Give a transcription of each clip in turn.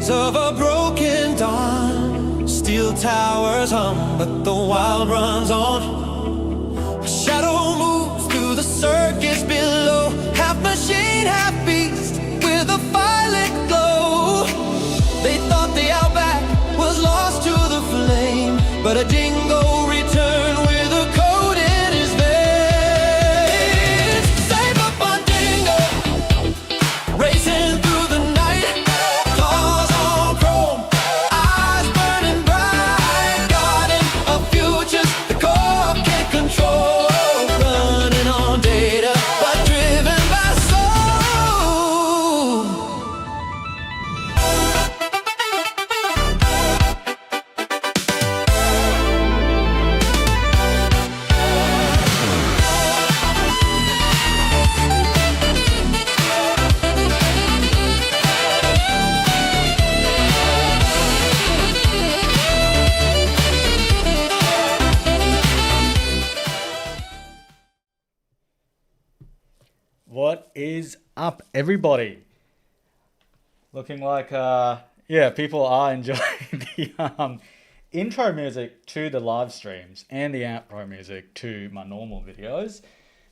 Voice of a broken dawn, steel towers hum, but the wild runs on. A shadow moves through the circus below, half machine, half beast, with a violet glow. They thought the outback was lost to the flame, but a dingo returned with a coat in his veins. Save up on dingo, racing through the night, claws on chrome, eyes burning bright, guarding a future the core can't control, running on data but driven by soul. What is up, everybody? Looking like, people are enjoying the intro music to the live streams and the outro music to my normal videos.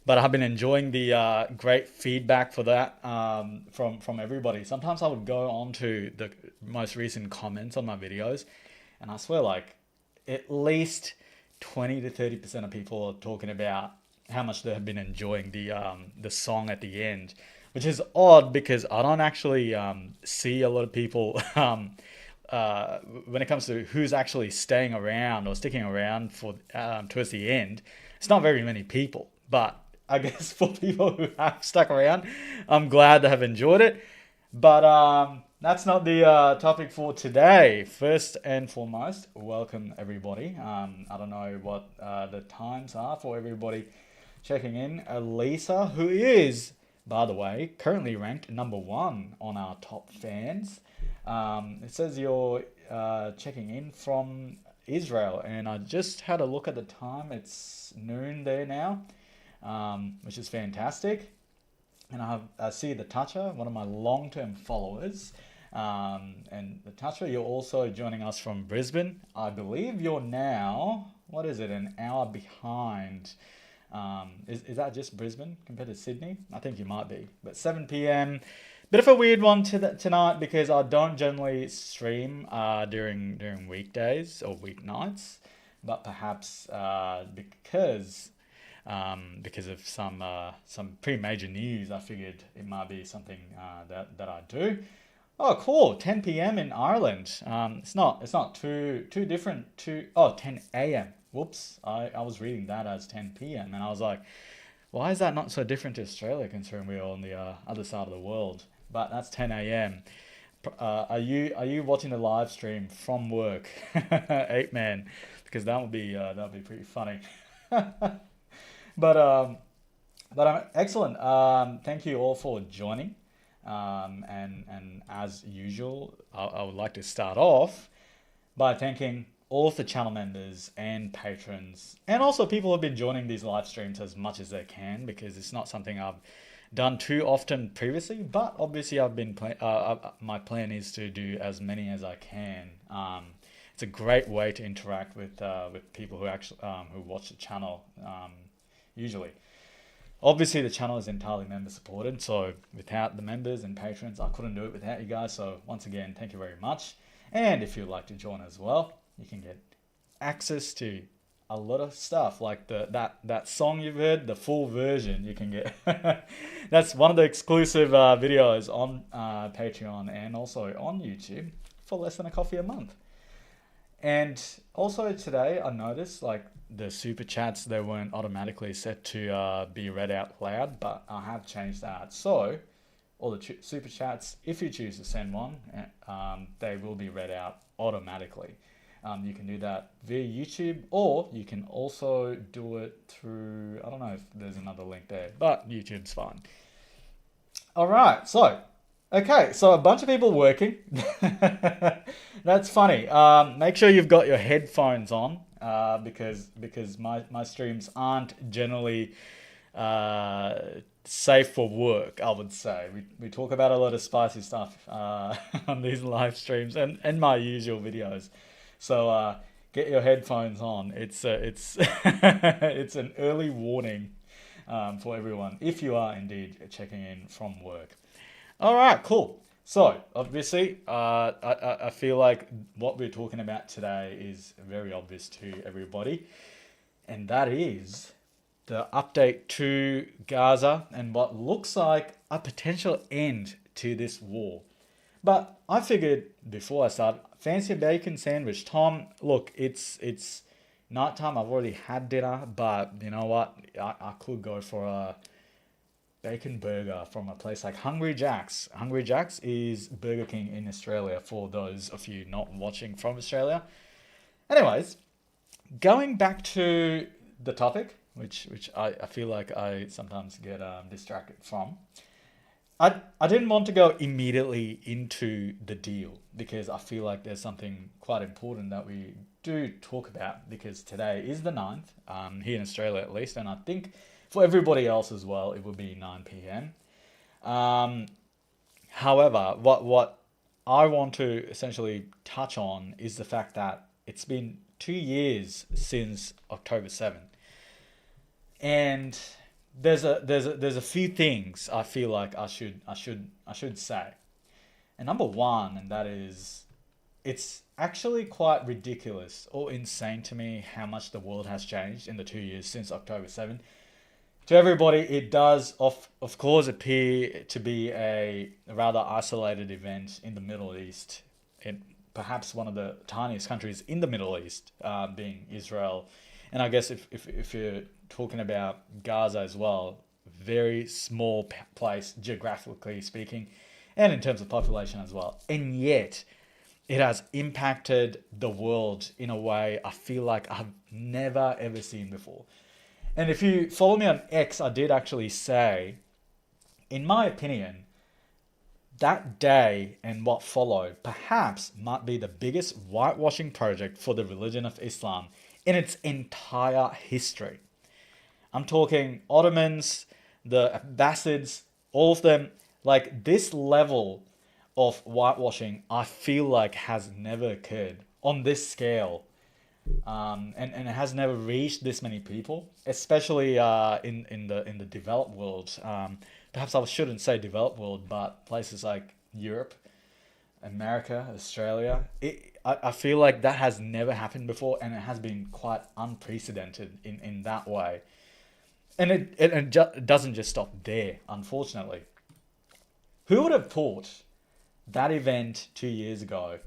But I've been enjoying the great feedback for that from everybody. Sometimes I would go on to the most recent comments on my videos, and I swear, like, at least 20 to 30% of people are talking about how much they have been enjoying the song at the end, which is odd because I don't actually see a lot of people when it comes to who's actually staying around or sticking around for towards the end. It's not very many people, but I guess for people who have stuck around, I'm glad they have enjoyed it. But that's not the topic for today. First and foremost, welcome everybody. I don't know what the times are for everybody checking in. Elisa, who is, by the way, currently ranked number 1 on our top fans. It says you're checking in from Israel, and I just had a look at the time. It's noon there now, which is fantastic. And I see the Toucher, one of my long-term followers. And the Toucher, you're also joining us from Brisbane. I believe you're now, what is it, an hour behind. Is that just Brisbane compared to Sydney? I think you might be. But 7 p.m. Bit of a weird one tonight because I don't generally stream during weekdays or weeknights, but perhaps because of some pretty major news, I figured it might be something that I do. Oh, cool! 10 p.m. in Ireland. It's not too different to 10 a.m. Whoops, I was reading that as 10 p.m. and I was like, why is that not so different to Australia considering we're on the other side of the world? But that's 10 a.m. Are you watching the live stream from work, 8-man? Because that would be pretty funny. But excellent. Thank you all for joining. And as usual, I would like to start off by thanking all of the channel members and patrons, and also people who have been joining these live streams as much as they can, because it's not something I've done too often previously, but obviously I've been my plan is to do as many as I can. It's a great way to interact with people who actually who watch the channel usually. Obviously, the channel is entirely member supported, so without the members and patrons, I couldn't do it without you guys. So once again, thank you very much. And if you'd like to join as well, you can get access to a lot of stuff, like that song you've heard, the full version you can get. That's one of the exclusive videos on Patreon and also on YouTube for less than a coffee a month. And also today I noticed like the super chats, they weren't automatically set to be read out loud, but I have changed that. So all the super chats, if you choose to send one, they will be read out automatically. You can do that via YouTube, or you can also do it through, I don't know if there's another link there, but YouTube's fine. All right, so a bunch of people working. That's funny. Make sure you've got your headphones on, because my streams aren't generally safe for work, I would say. We talk about a lot of spicy stuff on these live streams and my usual videos. So get your headphones on. It's it's an early warning for everyone if you are indeed checking in from work. All right, cool. So obviously, I feel like what we're talking about today is very obvious to everybody, and that is the update to Gaza and what looks like a potential end to this war. But I figured before I start, fancy a bacon sandwich. Tom, look, it's nighttime. I've already had dinner, but you know what? I could go for a bacon burger from a place like Hungry Jack's. Hungry Jack's is Burger King in Australia for those of you not watching from Australia. Anyways, going back to the topic, which I feel like I sometimes get distracted from. I didn't want to go immediately into the deal because I feel like there's something quite important that we do talk about because today is the 9th, here in Australia at least, and I think for everybody else as well, it would be 9 p.m. However, what I want to essentially touch on is the fact that it's been 2 years since October 7th. And there's a few things I feel like I should say. And number one, and that is, it's actually quite ridiculous or insane to me how much the world has changed in the 2 years since October 7th. To everybody, it does of course appear to be a rather isolated event in the Middle East, and perhaps one of the tiniest countries in the Middle East, being Israel. And I guess if you're talking about Gaza as well, very small place geographically speaking, and in terms of population as well. And yet, it has impacted the world in a way I feel like I've never ever seen before. And if you follow me on X, I did actually say, in my opinion, that day and what followed perhaps might be the biggest whitewashing project for the religion of Islam in its entire history. I'm talking Ottomans, the Abbasids, all of them. Like, this level of whitewashing, I feel like has never occurred on this scale. And it has never reached this many people, especially in the developed world. Perhaps I shouldn't say developed world, but places like Europe, America, Australia. I feel like that has never happened before, and it has been quite unprecedented in that way. And it doesn't just stop there, unfortunately. Who would have thought that event 2 years ago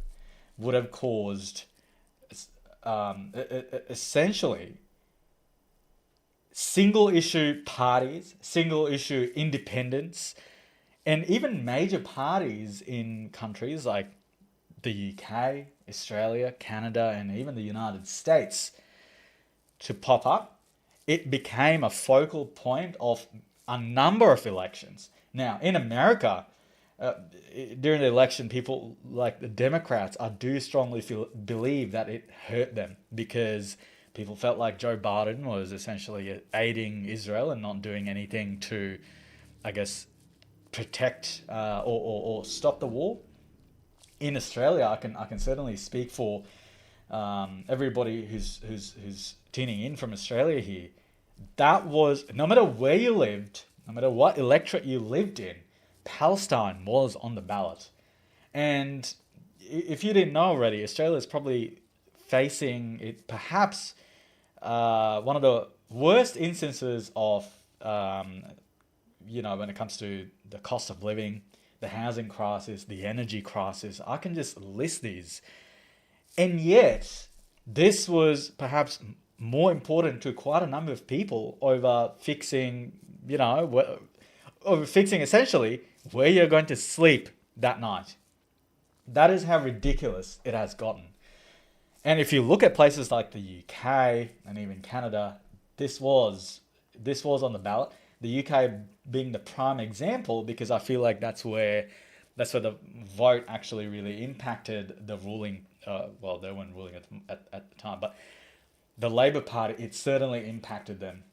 would have caused essentially single issue parties, single issue independents, and even major parties in countries like the UK, Australia, Canada, and even the United States to pop up? It became a focal point of a number of elections. Now, in America, during the election, people like the Democrats, I do strongly believe that it hurt them because people felt like Joe Biden was essentially aiding Israel and not doing anything to, I guess, protect or stop the war. In Australia, I can certainly speak for everybody who's tuning in from Australia here. That was, no matter where you lived, no matter what electorate you lived in, Palestine was on the ballot. And if you didn't know already, Australia is probably facing it, perhaps one of the worst instances of, when it comes to the cost of living, the housing crisis, the energy crisis. I can just list these. And yet, this was perhaps more important to quite a number of people over fixing, essentially where you're going to sleep that night. That is how ridiculous it has gotten. And if you look at places like the UK and even Canada, this was on the ballot. The UK being the prime example, because I feel like that's where the vote actually really impacted the ruling. Well, they weren't ruling at the time, but the Labour Party, it certainly impacted them.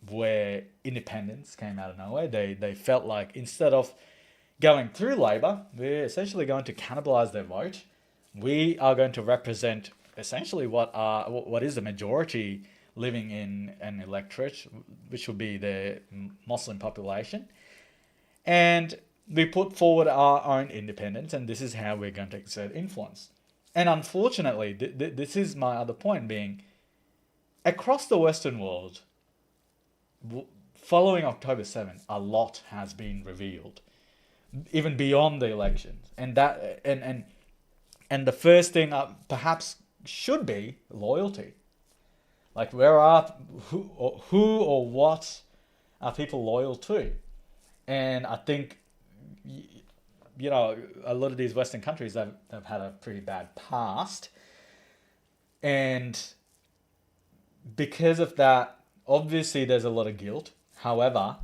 where independence came out of nowhere. They felt like instead of going through Labor, we're essentially going to cannibalize their vote. We are going to represent essentially what is the majority living in an electorate, which will be the Muslim population. And we put forward our own independence, and this is how we're going to exert influence. And unfortunately, this is my other point being, across the Western world, following October 7th, a lot has been revealed, even beyond the elections. And the first thing perhaps should be loyalty. Like, who or what are people loyal to? And I think, a lot of these Western countries, they've had a pretty bad past. And because of that, obviously there's a lot of guilt. However,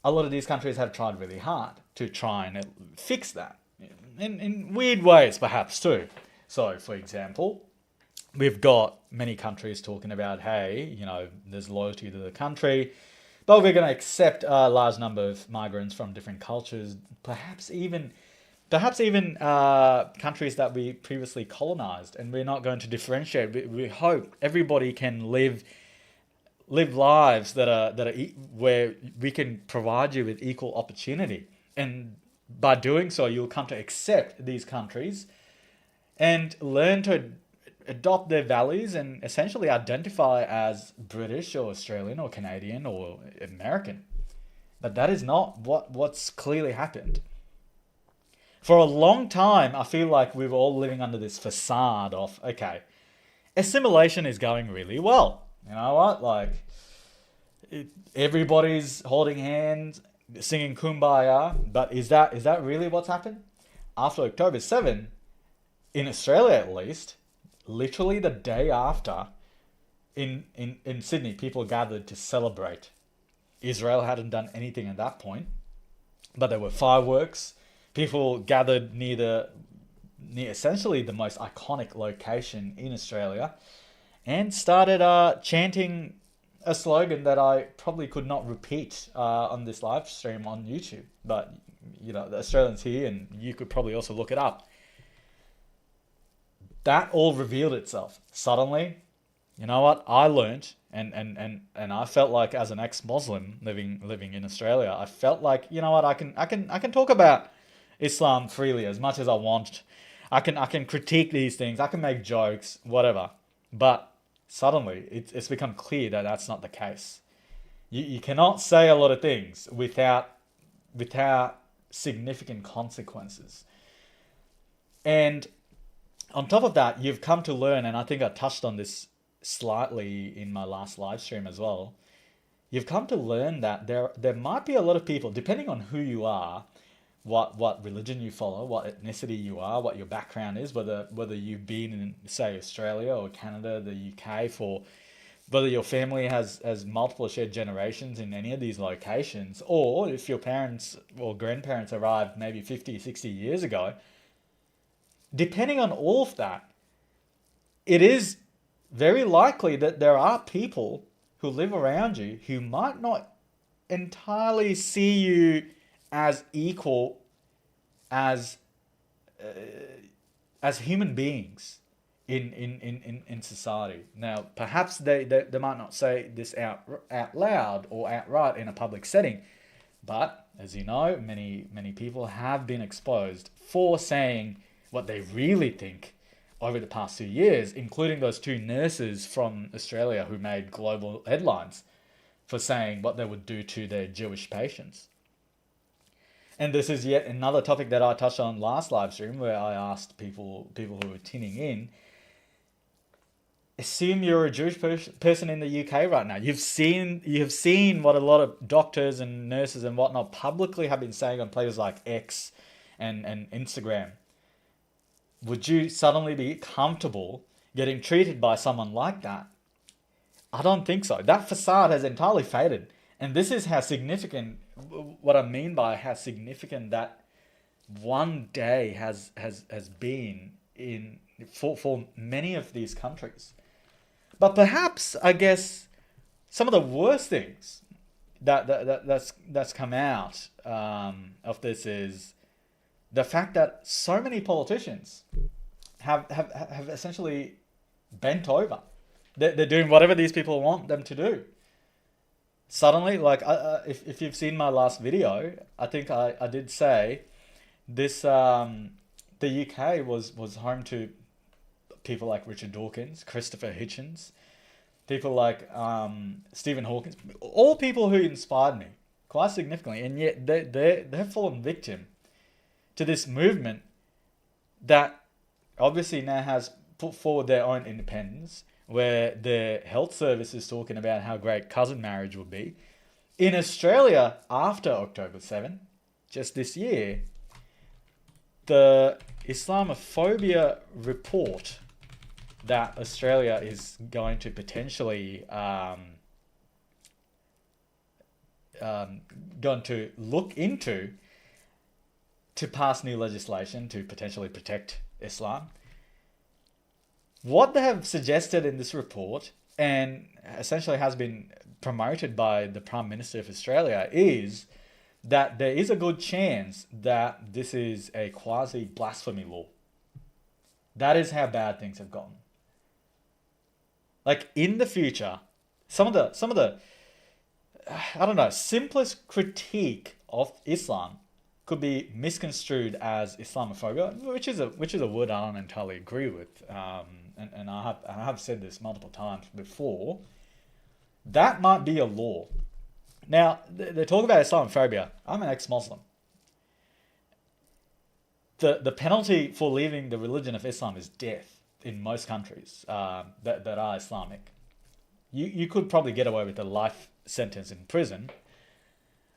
a lot of these countries have tried really hard to try and fix that. In weird ways, perhaps, too. So, for example, we've got many countries talking about, hey, there's loyalty to the country, but we're going to accept a large number of migrants from different cultures, perhaps even countries that we previously colonized, and we're not going to differentiate. We hope everybody can live lives that are where we can provide you with equal opportunity, and by doing so, you'll come to accept these countries and learn to adopt their values and essentially identify as British or Australian or Canadian or American. But that is not what's clearly happened. For a long time, I feel like we were all living under this facade of, okay, assimilation is going really well. You know what? Like, everybody's holding hands, singing Kumbaya. But is that really what's happened? After October 7, in Australia at least, literally the day after, in Sydney, people gathered to celebrate. Israel hadn't done anything at that point, but there were fireworks. People gathered near essentially the most iconic location in Australia, and started chanting a slogan that I probably could not repeat on this live stream on YouTube. But the Australians here, and you could probably also look it up. That all revealed itself suddenly. You know what? I learned, and I felt like, as an ex-Muslim living in Australia, I felt like, you know what? I can talk about Islam freely as much as I want. I can critique these things. I can make jokes, whatever. But suddenly, it's become clear that that's not the case. You cannot say a lot of things without significant consequences. And on top of that, you've come to learn, and I think I touched on this slightly in my last live stream as well. You've come to learn that there might be a lot of people, depending on who you are, what religion you follow, what ethnicity you are, what your background is, whether you've been in, say, Australia or Canada, the UK, for whether your family has multiple shared generations in any of these locations, or if your parents or grandparents arrived maybe 50, 60 years ago. Depending on all of that, it is very likely that there are people who live around you who might not entirely see you as equal as human beings in society. Now, perhaps they might not say this out loud or outright in a public setting, but as you know, many people have been exposed for saying what they really think over the past 2 years, including those two nurses from Australia who made global headlines for saying what they would do to their Jewish patients. And this is yet another topic that I touched on last live stream, where I asked people who were tuning in, assume you're a Jewish person in the UK right now. You've seen what a lot of doctors and nurses and whatnot publicly have been saying on places like X and Instagram. Would you suddenly be comfortable getting treated by someone like that? I don't think so. That facade has entirely faded. And this is how significant, what I mean by how significant that one day has been for many of these countries. But perhaps, I guess, some of the worst things that's come out of this is the fact that so many politicians have essentially bent over. They're doing whatever these people want them to do. Suddenly, like, if you've seen my last video, I think I did say this, the UK was home to people like Richard Dawkins, Christopher Hitchens, people like Stephen Hawking, all people who inspired me quite significantly, and yet they've fallen victim to this movement that obviously now has put forward their own independence, where the health service is talking about how great cousin marriage will be. In Australia, after October 7, just this year, the Islamophobia report that Australia is going to potentially going to look into to pass new legislation to potentially protect Islam. What they have suggested in this report, and essentially has been promoted by the Prime Minister of Australia, is that there is a good chance that this is a quasi-blasphemy law. That is how bad things have gotten. Like, in the future, some of the I don't know, simplest critique of Islam could be misconstrued as Islamophobia, which is a word I don't entirely agree with. And I have said this multiple times before. That might be a law. Now, they talk about Islamophobia. I'm an ex-Muslim. The penalty for leaving the religion of Islam is death in most countries that are Islamic. You could probably get away with a life sentence in prison.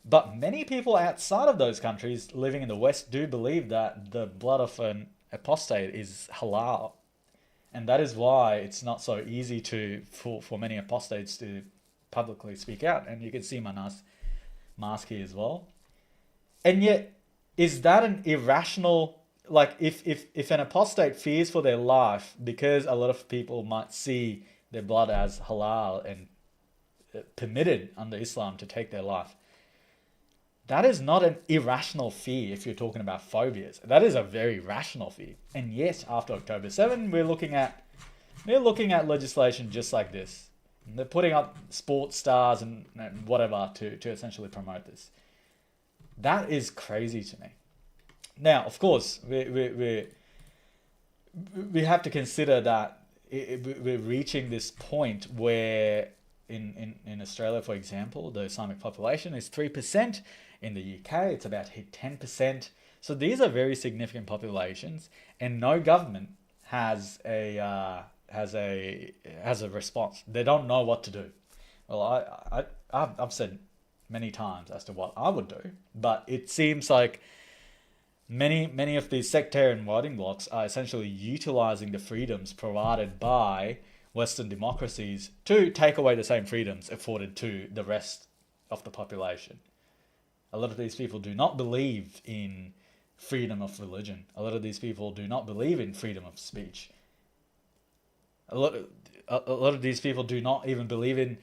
But many people outside of those countries living in the West do believe that the blood of an apostate is halal. And that is why it's not so easy for many apostates to publicly speak out. And you can see my nice mask here as well. And yet, is that an irrational, like, if an apostate fears for their life because a lot of people might see their blood as halal and permitted under Islam to take their life, that is not an irrational fear if you're talking about phobias. That is a very rational fear. And yes, after October 7, we're looking at legislation just like this. And they're putting up sports stars and whatever to essentially promote this. That is crazy to me. Now, of course, we have to consider that we're reaching this point where in Australia, for example, the Islamic population is 3%. In the UK, it's about 10%. So these are very significant populations, and no government has a response. They don't know what to do. Well, I've said many times as to what I would do, but it seems like many of these sectarian voting blocks are essentially utilizing the freedoms provided by Western democracies to take away the same freedoms afforded to the rest of the population. A lot of these people do not believe in freedom of religion. A lot of these people do not believe in freedom of speech. A lot of these people do not even believe in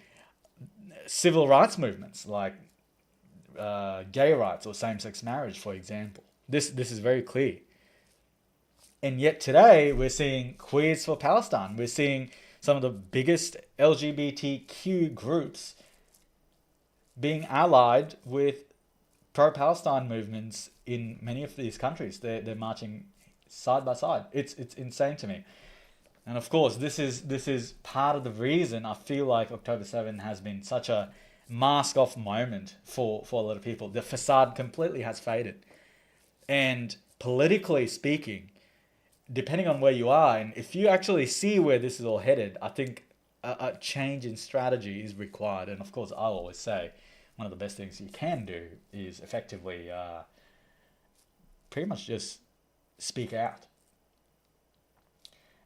civil rights movements like gay rights or same-sex marriage, for example. This is very clear. And yet today we're seeing Queers for Palestine. We're seeing some of the biggest LGBTQ groups being allied with pro-Palestine movements in many of these countries. They're marching side by side. It's insane to me. And of course, this is part of the reason I feel like October 7 has been such a mask-off moment for a lot of people. The facade completely has faded. And politically speaking, depending on where you are, and if you actually see where this is all headed, I think a change in strategy is required. And of course, I always say, one of the best things you can do is effectively pretty much just speak out.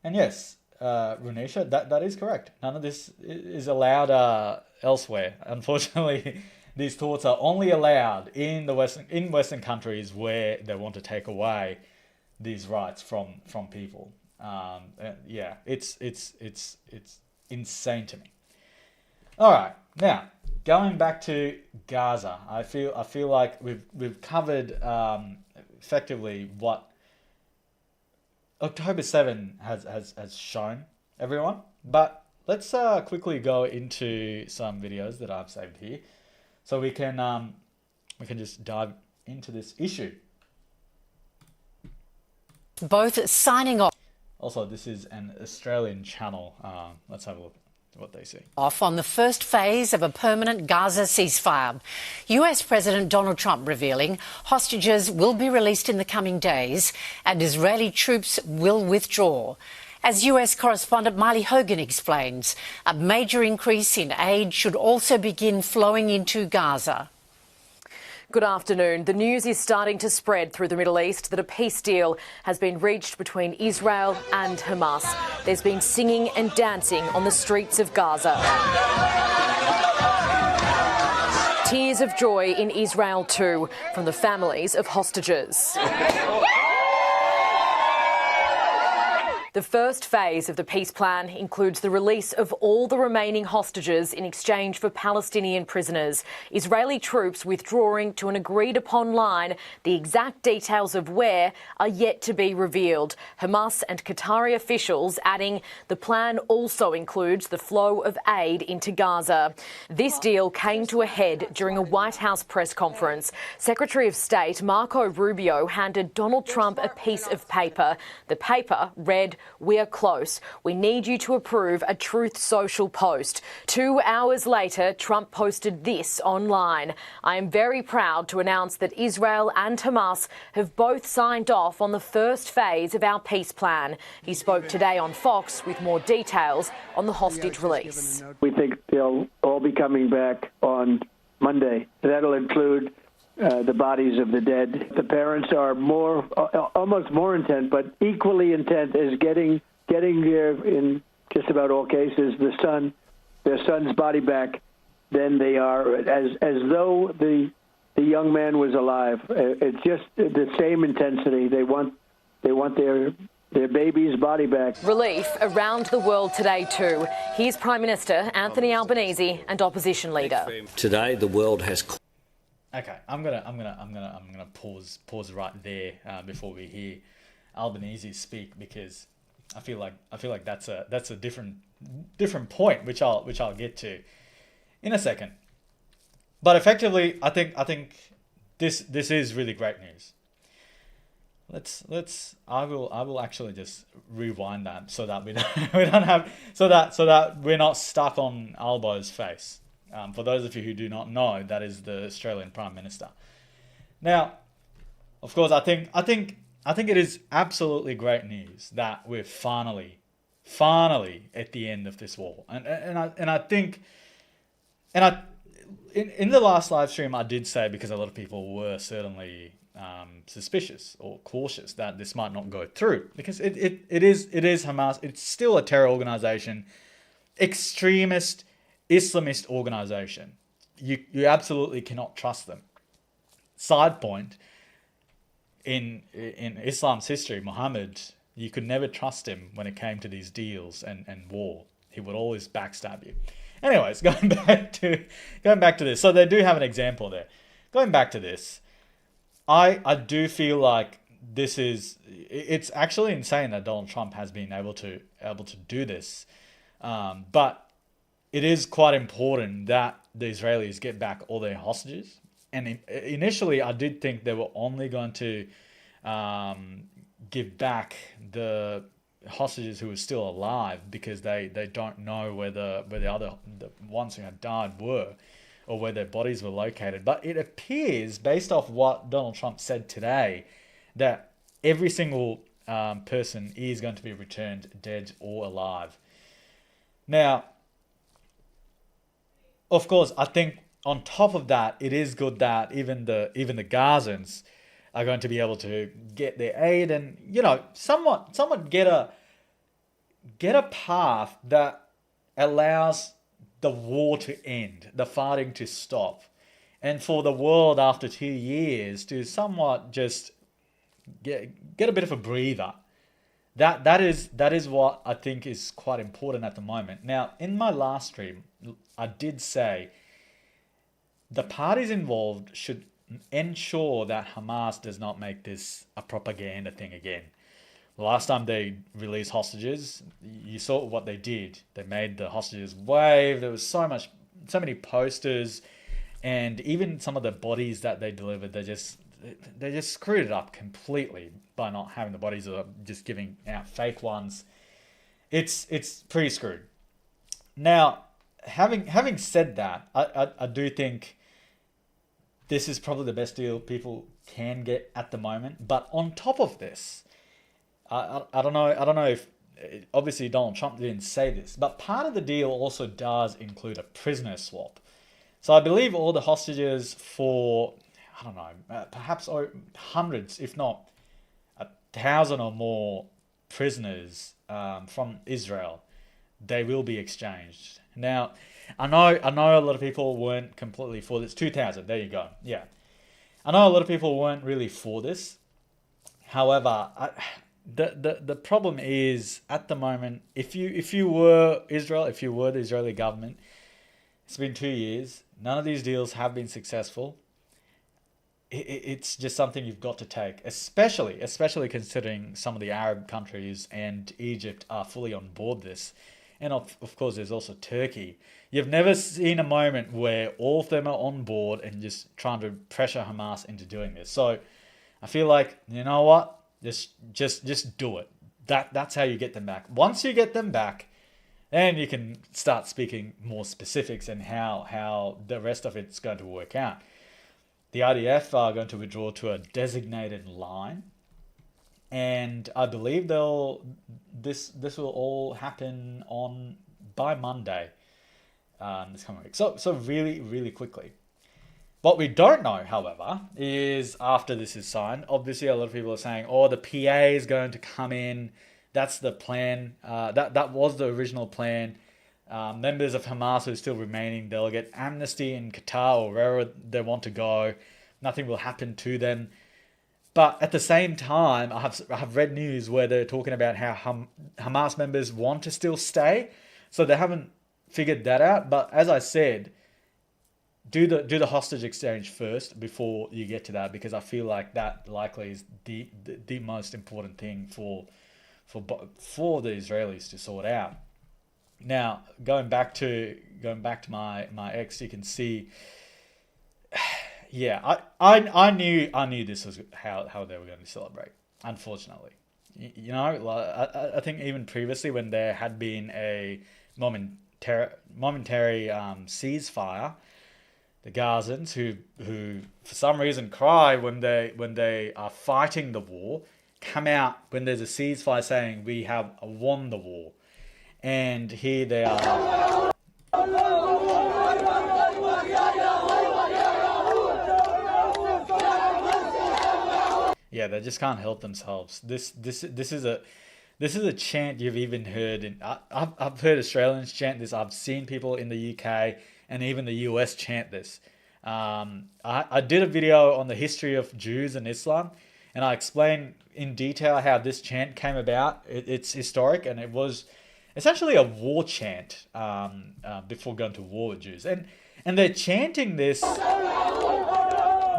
And yes, Runisha, that is correct. None of this is allowed elsewhere. Unfortunately, these thoughts are only allowed in Western countries where they want to take away these rights from people. Yeah, it's insane to me. All right. Now, going back to Gaza, I feel like we've covered effectively what October 7 has shown everyone. But let's quickly go into some videos that I've saved here, so we can just dive into this issue. Both signing Also, this is an Australian channel. Let's have a look at what they say. off on the first phase of a permanent Gaza ceasefire. US President Donald Trump revealing hostages will be released in the coming days and Israeli troops will withdraw. As US correspondent Miley Hogan explains, a major increase in aid should also begin flowing into Gaza. Good afternoon. The news is starting to spread through the Middle East that a peace deal has been reached between Israel and Hamas. There's been singing and dancing on the streets of Gaza. Tears of joy in Israel too, from the families of hostages. The first phase of the peace plan includes the release of all the remaining hostages in exchange for Palestinian prisoners. Israeli troops withdrawing to an agreed-upon line. The exact details of where are yet to be revealed. Hamas and Qatari officials adding the plan also includes the flow of aid into Gaza. This deal came to a head during a White House press conference. Secretary of State Marco Rubio handed Donald Trump a piece of paper. The paper read, "We are close. We need you to approve a Truth Social post." 2 hours later, Trump posted this online. "I am very proud to announce that Israel and Hamas have both signed off on the first phase of our peace plan." He spoke today on Fox with more details on the hostage release. We think they'll all be coming back on Monday. That'll include the bodies of the dead. The parents are almost more intent, but equally intent is getting in just about all cases, their son's body back than they are as though the young man was alive. It's just the same intensity. They want their baby's body back. Relief around the world today too. Here's Prime Minister Anthony Albanese and opposition leader. Today the world has. Okay, I'm gonna pause right there before we hear Albanese speak, because I feel like that's a different point, which I'll get to in a second. But effectively, I think this is really great news. I will actually just rewind that so that we don't have so that we're not stuck on Albo's face. For those of you who do not know, that is the Australian Prime Minister. Now, of course, I think it is absolutely great news that we're finally at the end of this war. And I think in the last live stream I did say, because a lot of people were certainly suspicious or cautious that this might not go through, because it is Hamas. It's still a terror organization, extremist Islamist organization. You absolutely cannot trust them. Side point, in Islam's history, Muhammad, you could never trust him when it came to these deals and war. He would always backstab you. Anyways, going back to this. So they do have an example there. Going back to this, I do feel like it's actually insane that Donald Trump has been able to do this. But it is quite important that the Israelis get back all their hostages. And initially, I did think they were only going to give back the hostages who were still alive, because they don't know where the ones who had died were, or where their bodies were located. But it appears, based off what Donald Trump said today, that every single person is going to be returned, dead or alive. Now, of course, I think on top of that, it is good that even the Gazans are going to be able to get their aid and, somewhat get a path that allows the war to end, the fighting to stop, and for the world after 2 years to somewhat just get a bit of a breather. That is what I think is quite important at the moment. Now, in my last stream, I did say the parties involved should ensure that Hamas does not make this a propaganda thing again. The last time they released hostages, you saw what they did. They made the hostages wave. There was so many posters, and even some of the bodies that they delivered, they just screwed it up completely by not having the bodies or just giving out fake ones. It's pretty screwed. Now, having said that, I do think this is probably the best deal people can get at the moment. But on top of this, I don't know if obviously Donald Trump didn't say this, but part of the deal also does include a prisoner swap. So I believe all the hostages for, I don't know, perhaps hundreds, if not 1,000 or more prisoners from Israel, they will be exchanged. Now, I know a lot of people weren't completely for this. 2,000, there you go. Yeah, I know a lot of people weren't really for this. However, the problem is at the moment, if you were Israel, if you were the Israeli government, it's been 2 years. None of these deals have been successful. It's just something you've got to take, especially considering some of the Arab countries and Egypt are fully on board this. And of course, there's also Turkey. You've never seen a moment where all of them are on board and just trying to pressure Hamas into doing this. So I feel like, you know what? Just do it. That's how you get them back. Once you get them back, then you can start speaking more specifics and how the rest of it's going to work out. The IDF are going to withdraw to a designated line, and I believe this will all happen by Monday this coming week. So really, really quickly. What we don't know, however, is after this is signed, obviously a lot of people are saying, oh, the PA is going to come in. That's the plan. That was the original plan. Members of Hamas who are still remaining, they'll get amnesty in Qatar or wherever they want to go. Nothing will happen to them. But at the same time, I have read news where they're talking about how Hamas members want to still stay. So they haven't figured that out. But as I said, do the hostage exchange first before you get to that, because I feel like that likely is the most important thing for the Israelis to sort out. Now, going back to my ex, you can see, yeah, I knew this was how they were going to celebrate. Unfortunately, you know, I think even previously when there had been a momentary ceasefire, the Gazans who for some reason cry when they are fighting the war, come out when there's a ceasefire saying we have won the war. And here they are. Yeah, they just can't help themselves. This is a chant you've even heard I've heard Australians chant this. I've seen people in the UK and even the US chant this. I did a video on the history of Jews and Islam, and I explained in detail how this chant came about. It's historic, and it was essentially a war chant before going to war with Jews. And they're chanting this.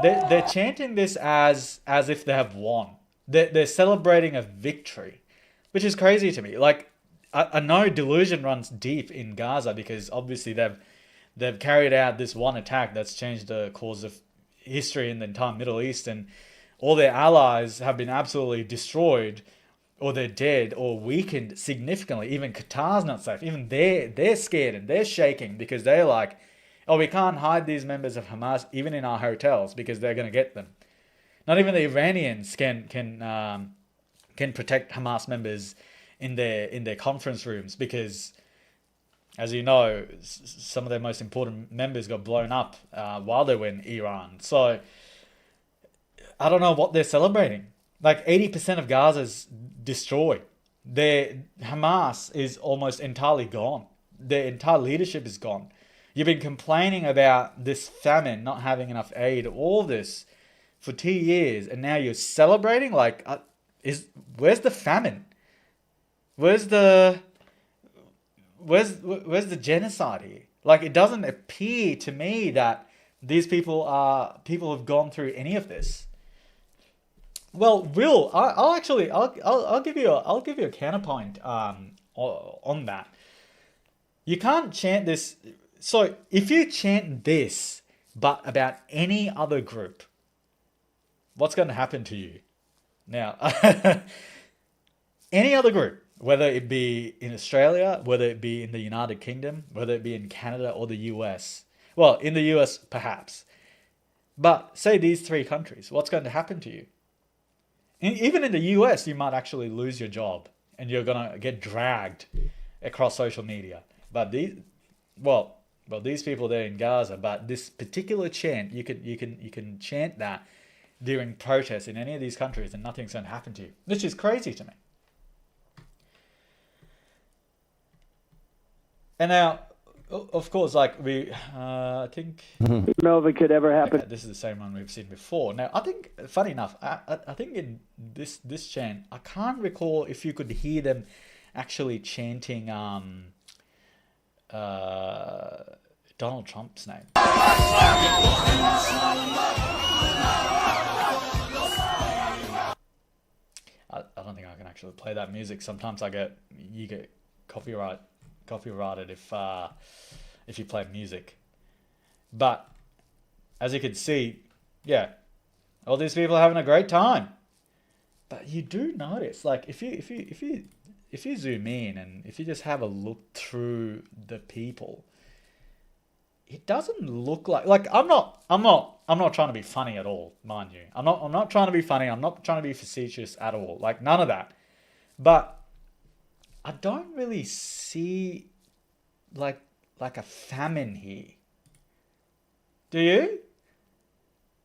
They're chanting this as if they have won. They're celebrating a victory, which is crazy to me. Like, I know delusion runs deep in Gaza because obviously they've carried out this one attack that's changed the course of history in the entire Middle East, and all their allies have been absolutely destroyed, or they're dead or weakened significantly. Even Qatar's not safe. Even they're scared and they're shaking because they're like, oh, we can't hide these members of Hamas even in our hotels because they're going to get them. Not even the Iranians can protect Hamas members in their conference rooms because, as you know, some of their most important members got blown up while they were in Iran. So I don't know what they're celebrating. Like 80% of Gaza's destroyed. Hamas is almost entirely gone. Their entire leadership is gone. You've been complaining about this famine, not having enough aid, all this for 2 years, and now you're celebrating? Like, where's the famine? Where's the genocide here? Like, it doesn't appear to me that these people have gone through any of this. Well, Will, I'll give you a counterpoint on that. You can't chant this. So if you chant this, but about any other group, what's going to happen to you? Now, any other group, whether it be in Australia, whether it be in the United Kingdom, whether it be in Canada or the US. Well, in the US, perhaps. But say these three countries, what's going to happen to you? Even in the US, you might actually lose your job and you're going to get dragged across social media. But these people there in Gaza, but this particular chant, you can chant that during protests in any of these countries and nothing's going to happen to you, which is crazy to me. And now, of course, like I think... know if it could ever happen. This is the same one we've seen before. Now, I think, funny enough, I think in this chant, I can't recall if you could hear them actually chanting Donald Trump's name. I don't think I can actually play that music. Sometimes you get copyrighted if you play music. But as you can see, yeah, all these people are having a great time. But you do notice, like, if you zoom in and if you just have a look through the people, it doesn't look like I'm not trying to be funny at all, mind you. I'm not trying to be funny. I'm not trying to be facetious at all. Like, none of that. But I don't really see like a famine here. Do you?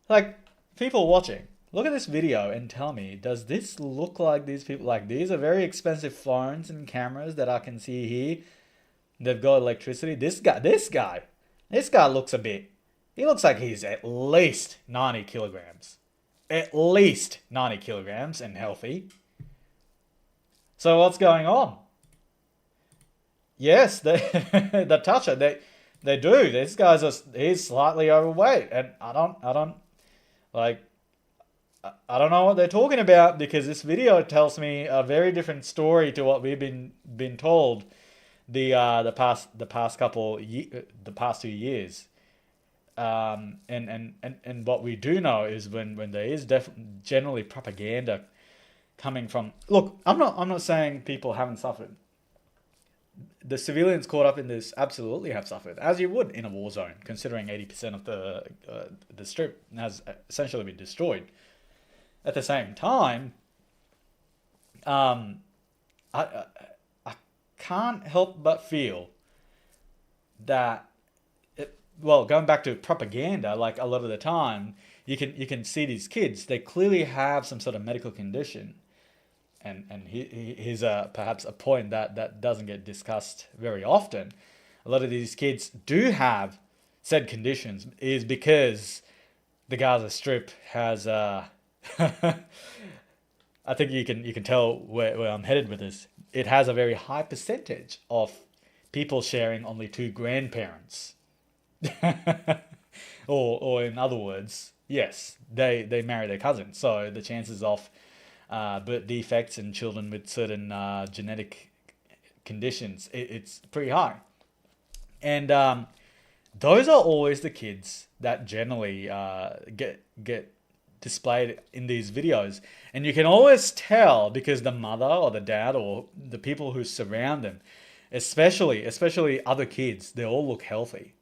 Like, people watching, look at this video and tell me, does this look like these people? Like, these are very expensive phones and cameras that I can see here. They've got electricity. This guy looks he looks like he's at least 90 kilograms. At least 90 kilograms and healthy. So what's going on? Yes, the toucher, they do. This guy's he's slightly overweight, and I don't know what they're talking about, because this video tells me a very different story to what we've been told the past 2 years. And what we do know is when there is generally propaganda coming from, look, I'm not saying people haven't suffered. The civilians caught up in this absolutely have suffered, as you would in a war zone, considering 80% of the strip has essentially been destroyed. At the same time, I can't help but feel that, going back to propaganda, like, a lot of the time, you can see these kids, they clearly have some sort of medical condition. And here's perhaps a point that doesn't get discussed very often. A lot of these kids do have said conditions, is because the Gaza Strip has I think you can tell where I'm headed with this. It has a very high percentage of people sharing only two grandparents. or in other words, yes, they marry their cousin. So the chances of birth defects in children with certain genetic conditions, it's pretty high. And those are always the kids that generally get displayed in these videos. And you can always tell, because the mother or the dad or the people who surround them, especially other kids, they all look healthy.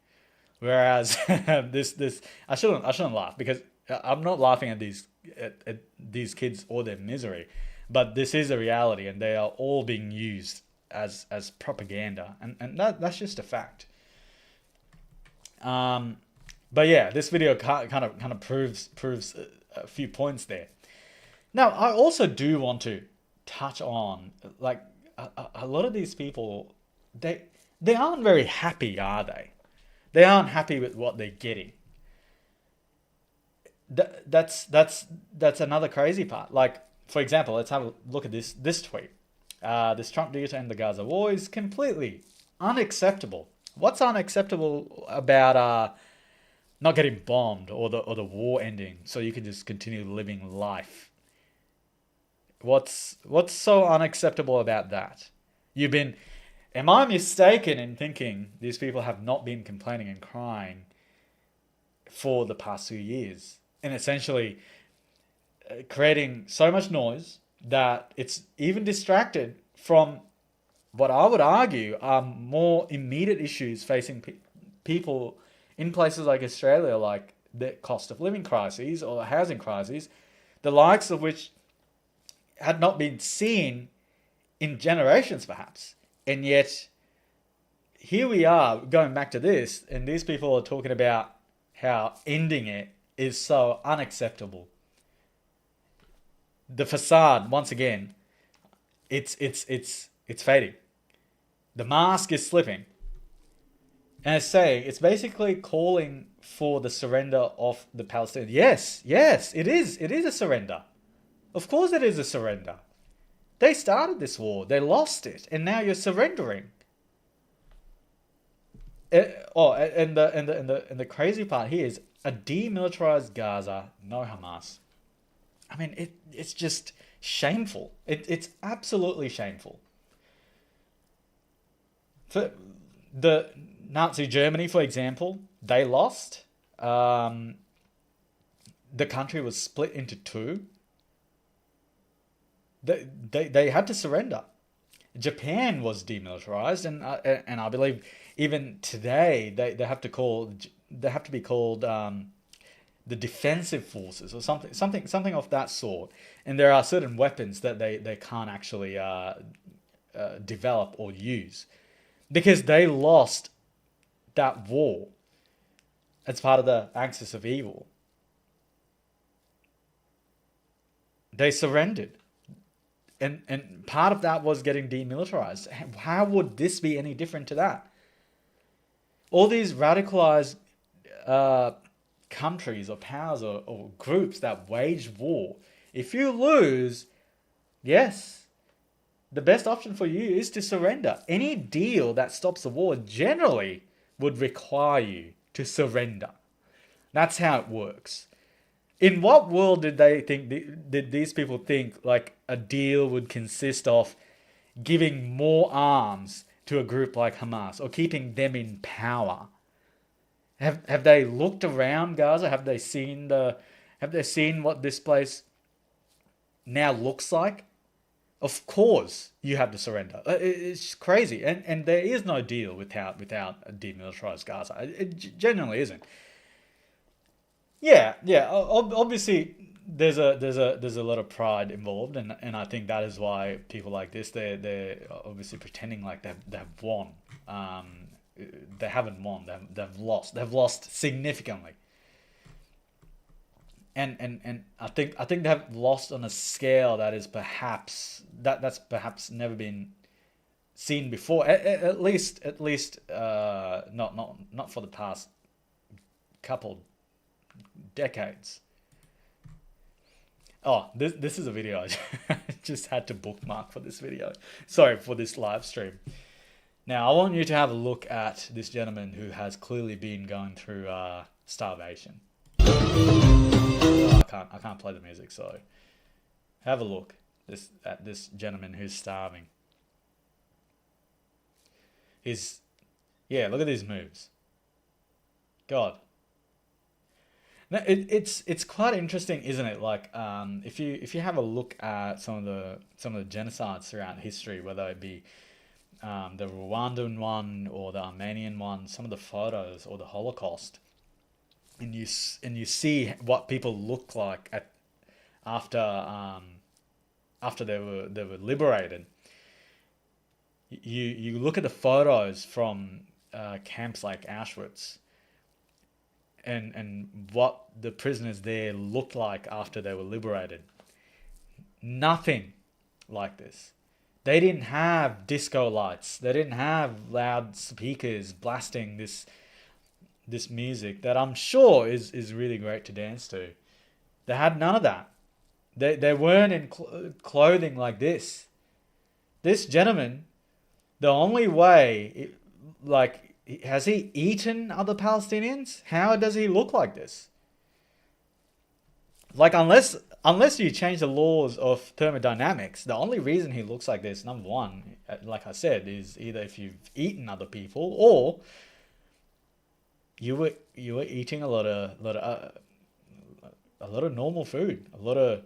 Whereas this I shouldn't laugh, because I'm not laughing at these kids or their misery, but this is a reality, and they are all being used as propaganda, and that's just a fact. But yeah, this video kind of proves a few points there. Now, I also do want to touch on, like, a lot of these people, they aren't very happy, are they? They aren't happy with what they're getting. That's another crazy part. Like, for example, let's have a look at this tweet. This Trump deal to end the Gaza war is completely unacceptable What's unacceptable about not getting bombed or the war ending so you can just continue living life? What's so unacceptable about that? Am I mistaken in thinking these people have not been complaining and crying for the past 2 years and essentially creating so much noise that it's even distracted from what I would argue are more immediate issues facing people in places like Australia, like the cost of living crises or housing crises, the likes of which had not been seen in generations perhaps. And yet, here we are going back to this, and these people are talking about how ending it is so unacceptable. The facade, once again, it's fading. The mask is slipping. And it's basically calling for the surrender of the Palestinians. Yes, it is. It is a surrender. Of course it is a surrender. They started this war. They lost it. And now you're surrendering. And the crazy part here is a demilitarized Gaza, no Hamas. I mean, it's just shameful. It's absolutely shameful. For the Nazi Germany, for example, they lost. The country was split into two. They had to surrender. Japan was demilitarized, and I believe even today they have to be called the defensive forces or something of that sort. And there are certain weapons that they can't actually develop or use because they lost that war as part of the axis of evil. They surrendered. And part of that was getting demilitarized. How would this be any different to that? All these radicalized countries or powers or groups that wage war, if you lose, yes, the best option for you is to surrender. Any deal that stops the war generally would require you to surrender. That's how it works. In what world did these people think like a deal would consist of giving more arms to a group like Hamas or keeping them in power? Have they looked around Gaza? Have they seen what this place now looks like? Of course you have to surrender. It's crazy. And there is no deal without a demilitarized Gaza. It genuinely isn't. Yeah. Obviously, there's a lot of pride involved, and I think that is why people like this they're obviously pretending like they've won. They haven't won. They've lost. They've lost significantly. And I think they've lost on a scale that is that's perhaps never been seen before. At least not for the past couple decades. Oh, this is a video I just had to bookmark for this video. Sorry, for this live stream. Now, I want you to have a look at this gentleman who has clearly been going through starvation. Oh, I can't play the music, so have a look at this gentleman who's starving. Look at these moves. God. Now, it's quite interesting, isn't it? Like, if you have a look at some of the genocides throughout history, whether it be the Rwandan one or the Armenian one, some of the photos or the Holocaust, and you see what people look like after they were liberated. You look at the photos from camps like Auschwitz. And what the prisoners there looked like after they were liberated. Nothing like this. They didn't have disco lights. They didn't have loud speakers blasting this music that I'm sure is really great to dance to. They had none of that. They weren't in clothing like this. This gentleman, the only way, has he eaten other Palestinians? How does he look like this? Like, unless you change the laws of thermodynamics, the only reason he looks like this, number one, like I said, is either if you've eaten other people, or you were eating a lot of normal food, a lot of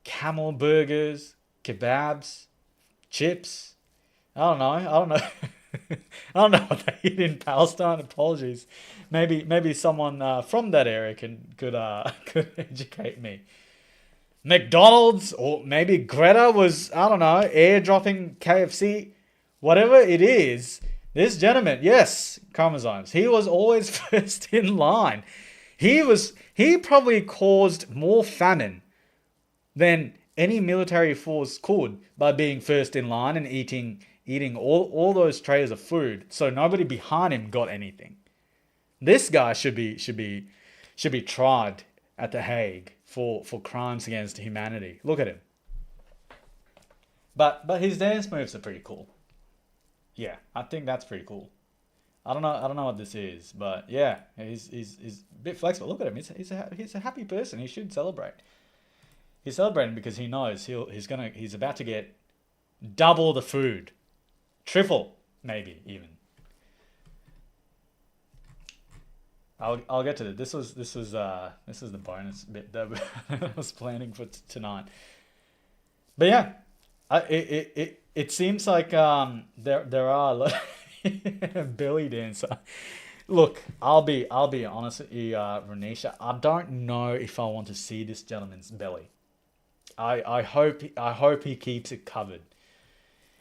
camel burgers, kebabs, chips. I don't know. I don't know what they eat in Palestine. Apologies. Maybe someone from that area could educate me. McDonald's, or maybe Greta was, I don't know, airdropping KFC, whatever it is. This gentleman, yes, chromosomes. He was always first in line. He probably caused more famine than any military force could by being first in line and eating all those trays of food, so nobody behind him got anything. This guy should be tried at The Hague for crimes against humanity. Look at him. But his dance moves are pretty cool. Yeah, I think that's pretty cool. I don't know what this is, but yeah, he's a bit flexible. Look at him. He's a happy person. He should celebrate. He's celebrating because he knows he's about to get double the food. Triple, maybe even. I'll get to it. This was the bonus bit that I was planning for tonight. But yeah, it seems like there are a lot of belly dancer. Look, I'll be honest with you, Renisha. I don't know if I want to see this gentleman's belly. I hope he keeps it covered.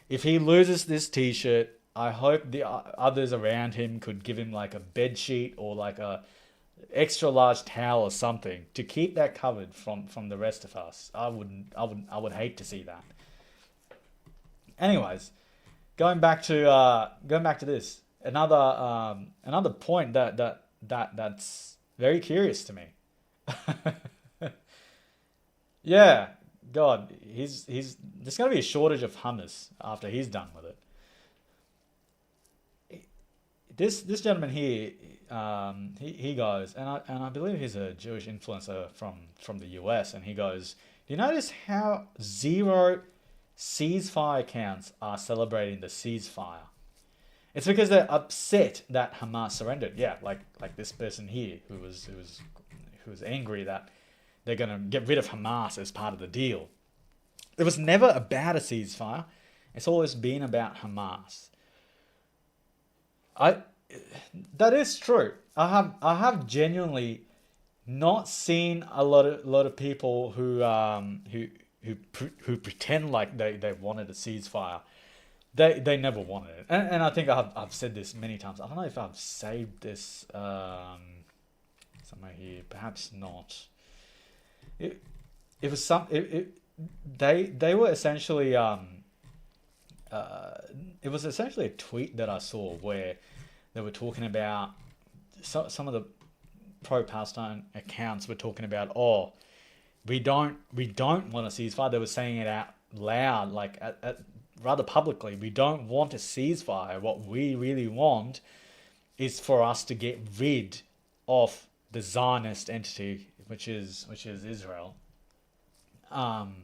If he loses this t-shirt, I hope the others around him could give him like a bed sheet or like a extra large towel or something to keep that covered from the rest of us. I would hate to see that. Anyways, going back to this, another point that's very curious to me. Yeah, God, there's gonna be a shortage of hummus after he's done with it. This gentleman here, he goes, and I believe he's a Jewish influencer from the US, and he goes, do you notice how 0 ceasefire accounts are celebrating the ceasefire? It's because they're upset that Hamas surrendered. Yeah, like this person here who was angry that they're gonna get rid of Hamas as part of the deal. It was never about a ceasefire. It's always been about Hamas. That is true. I have genuinely not seen a lot of people who pretend like they wanted a ceasefire. They never wanted it, and I think I've said this many times. I don't know if I've saved this somewhere here. Perhaps not. It was they were essentially it was essentially a tweet that I saw where they were talking about some of the pro-Palestine accounts were talking about, we don't want a ceasefire. They were saying it out loud, like rather publicly. We don't want a ceasefire. What we really want is for us to get rid of the Zionist entity, which is Israel. And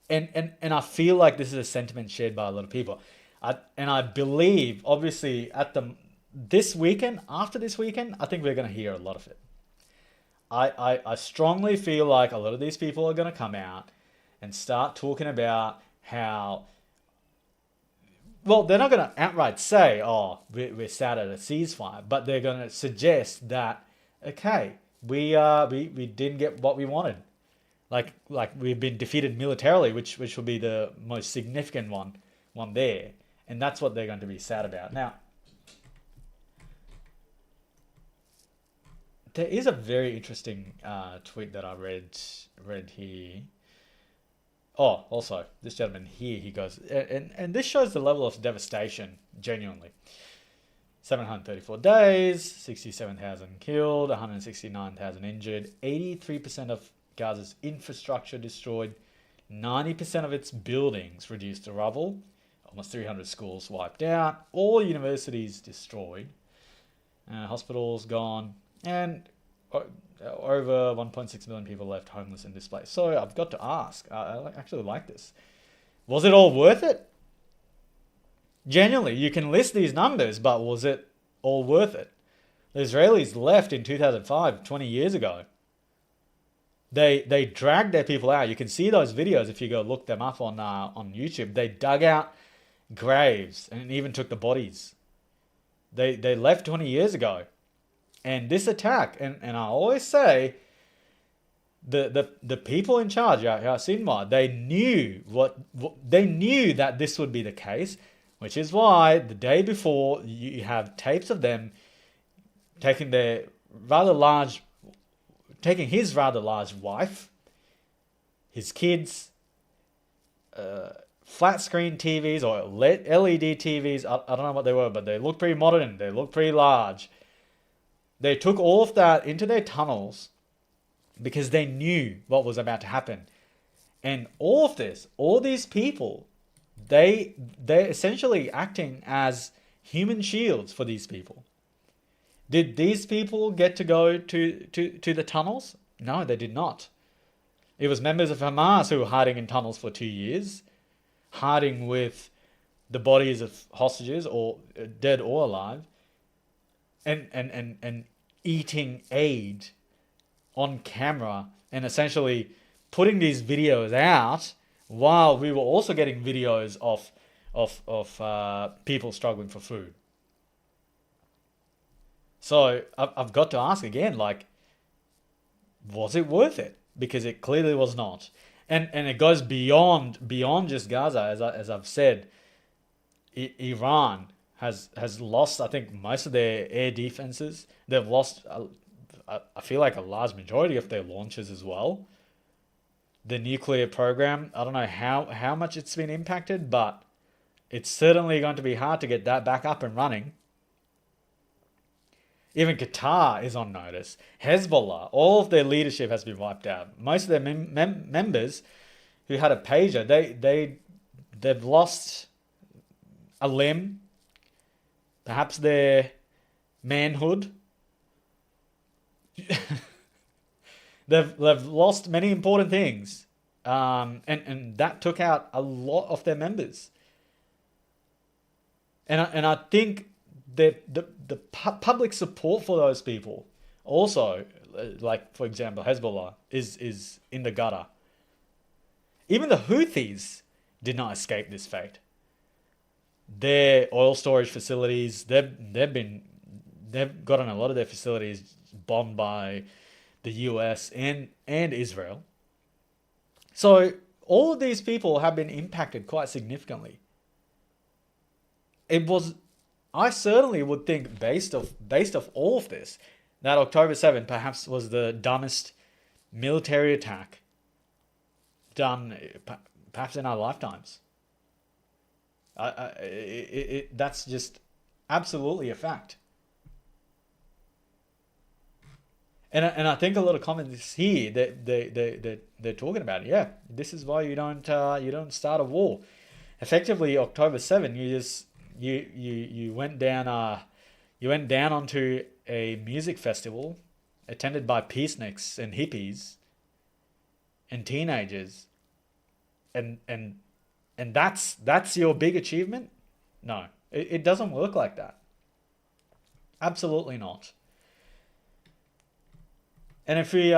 I feel like this is a sentiment shared by a lot of people. I believe, obviously, after this weekend, I think we're going to hear a lot of it. I strongly feel like a lot of these people are going to come out and start talking about how, well, they're not going to outright say, we're sad at a ceasefire, but they're going to suggest that, okay, we didn't get what we wanted. Like we've been defeated militarily, which will be the most significant one there. And that's what they're going to be sad about. Now, there is a very interesting tweet that I read here. Oh, also, this gentleman here, he goes, and this shows the level of devastation, genuinely. 734 days, 67,000 killed, 169,000 injured, 83% of Gaza's infrastructure destroyed, 90% of its buildings reduced to rubble, almost 300 schools wiped out, all universities destroyed, hospitals gone, and over 1.6 million people left homeless and displaced. So I've got to ask, I actually like this. Was it all worth it? Genuinely, you can list these numbers, but was it all worth it? The Israelis left in 2005, 20 years ago. They dragged their people out. You can see those videos if you go look them up on YouTube. They dug out graves and even took the bodies. They left 20 years ago. And this attack, and I always say, the people in charge, Sinma, they knew they knew that this would be the case, which is why the day before you have tapes of them taking his rather large wife, his kids, flat screen TVs or LED TVs. I don't know what they were, but they look pretty modern. They look pretty large. They took all of that into their tunnels because they knew what was about to happen. And all of this, all these people, they're essentially acting as human shields for these people. Did these people get to go to the tunnels? No, they did not. It was members of Hamas who were hiding in tunnels for 2 years, hiding with the bodies of hostages, or dead or alive, and eating aid on camera, and essentially putting these videos out while we were also getting videos of people struggling for food. So I've got to ask again, like, was it worth it? Because it clearly was not. And it goes beyond just Gaza, as I've said. Iran has lost, I think, most of their air defenses. They've lost, I feel like, a large majority of their launches as well. The nuclear program, I don't know how much it's been impacted, but it's certainly going to be hard to get that back up and running. Even Qatar is on notice. Hezbollah, all of their leadership has been wiped out. Most of their members who had a pager, they've lost a limb, perhaps their manhood. they've lost many important things, and that took out a lot of their members. And I think that the public support for those people also, like for example Hezbollah, is in the gutter. Even the Houthis did not escape this fate. Their oil storage facilities, they've gotten a lot of their facilities bombed by the US and Israel. So all of these people have been impacted quite significantly. I certainly would think, based off all of this, that October 7th perhaps was the dumbest military attack done perhaps in our lifetimes. That's just absolutely a fact. And I think a lot of comments here that they're talking about, yeah, this is why you don't start a war. Effectively, October 7th, you went down onto a music festival attended by peaceniks and hippies and teenagers, and that's your big achievement? No, it doesn't work like that. Absolutely not. And if we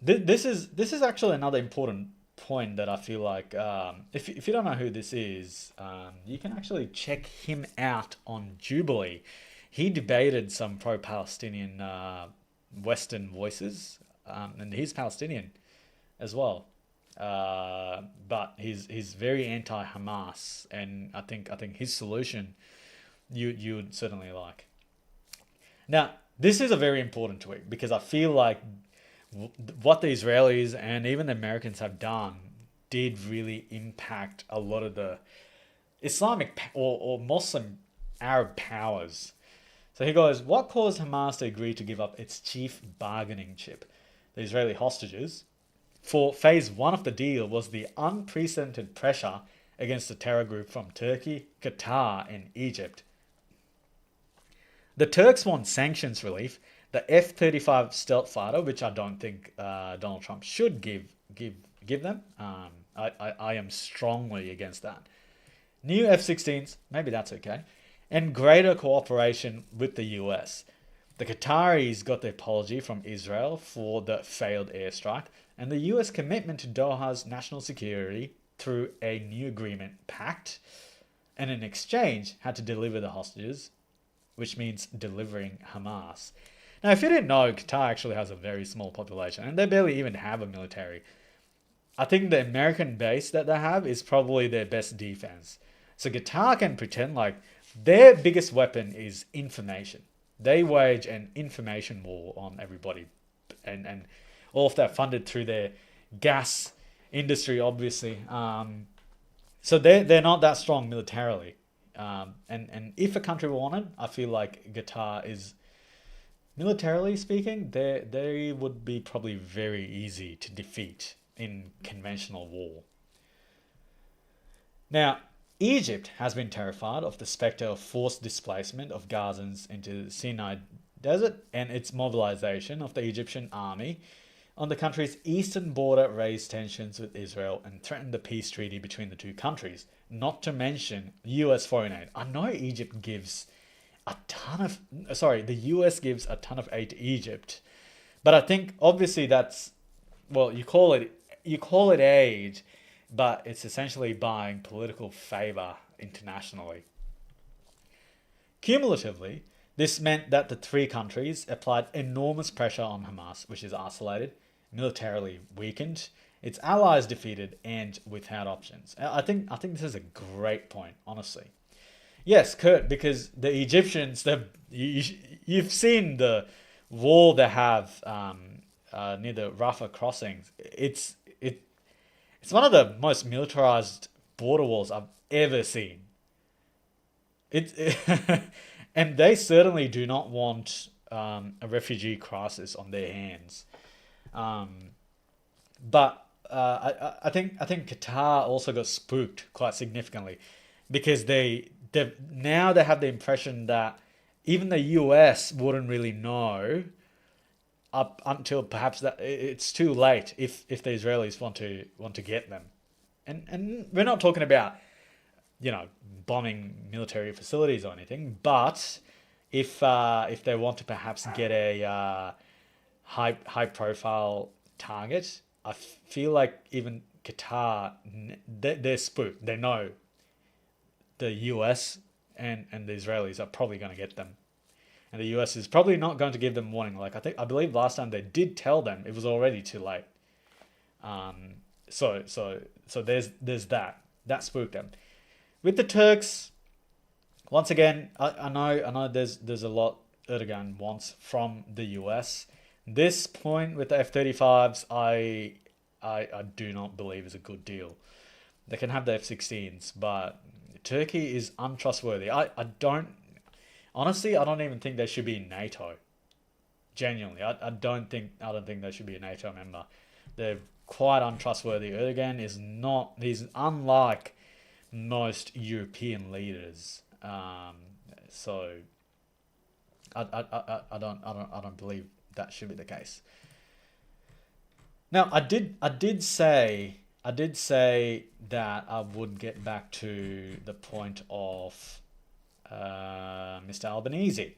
this is actually another important point that I feel like, if you don't know who this is, you can actually check him out on Jubilee. He debated some pro-Palestinian Western voices, and he's Palestinian as well. But he's very anti-Hamas, and I think his solution you would certainly like. Now, this is a very important tweet because I feel like what the Israelis and even the Americans have done did really impact a lot of the Islamic or Muslim Arab powers. So he goes, what caused Hamas to agree to give up its chief bargaining chip, the Israeli hostages? For phase one of the deal was the unprecedented pressure against the terror group from Turkey, Qatar, and Egypt. The Turks want sanctions relief. The F-35 stealth fighter, which I don't think Donald Trump should give them. I am strongly against that. New F-16s, maybe that's okay. And greater cooperation with the US. The Qataris got the apology from Israel for the failed airstrike, and the US commitment to Doha's national security through a new agreement pact, and in exchange had to deliver the hostages, which means delivering Hamas. Now, if you didn't know, Qatar actually has a very small population, and they barely even have a military. I think the American base that they have is probably their best defense. So Qatar can pretend like their biggest weapon is information. They wage an information war on everybody, and all of that funded through their gas industry, obviously. So they're not that strong militarily. And if a country wanted, I feel like Qatar is, militarily speaking, they would be probably very easy to defeat in conventional war. Now, Egypt has been terrified of the spectre of forced displacement of Gazans into the Sinai Desert, and its mobilization of the Egyptian army on the country's eastern border raised tensions with Israel and threatened the peace treaty between the two countries, not to mention US foreign aid. I know Egypt gives the US gives a ton of aid to Egypt, but I think obviously that's, well, you call it aid, but it's essentially buying political favor internationally. Cumulatively, this meant that the three countries applied enormous pressure on Hamas, which is isolated, militarily weakened, its allies defeated, and without options. I think this is a great point, honestly. Yes, Kurt, because the Egyptians, you've seen the wall they have near the Rafah crossings. It's one of the most militarized border walls I've ever seen. And they certainly do not want a refugee crisis on their hands. But I think Qatar also got spooked quite significantly, because they have the impression that even the US wouldn't really know up until perhaps that it's too late if the Israelis want to get them, and we're not talking about bombing military facilities or anything, but if they want to perhaps get a high profile target, I feel like even Qatar, they're spooked. They know the US and the Israelis are probably going to get them. And the US is probably not going to give them warning. Like I believe last time they did tell them, it was already too late. So there's that spooked them. With the Turks, once again, I know there's a lot Erdogan wants from the US. This point with the F-35s, I do not believe is a good deal. They can have the F-16s, but Turkey is untrustworthy. I don't even think they should be in NATO. Genuinely, I don't think they should be a NATO member. They're quite untrustworthy. Erdogan he's unlike most European leaders. So I don't believe that should be the case. Now, I did say that I would get back to the point of Mr. Albanese,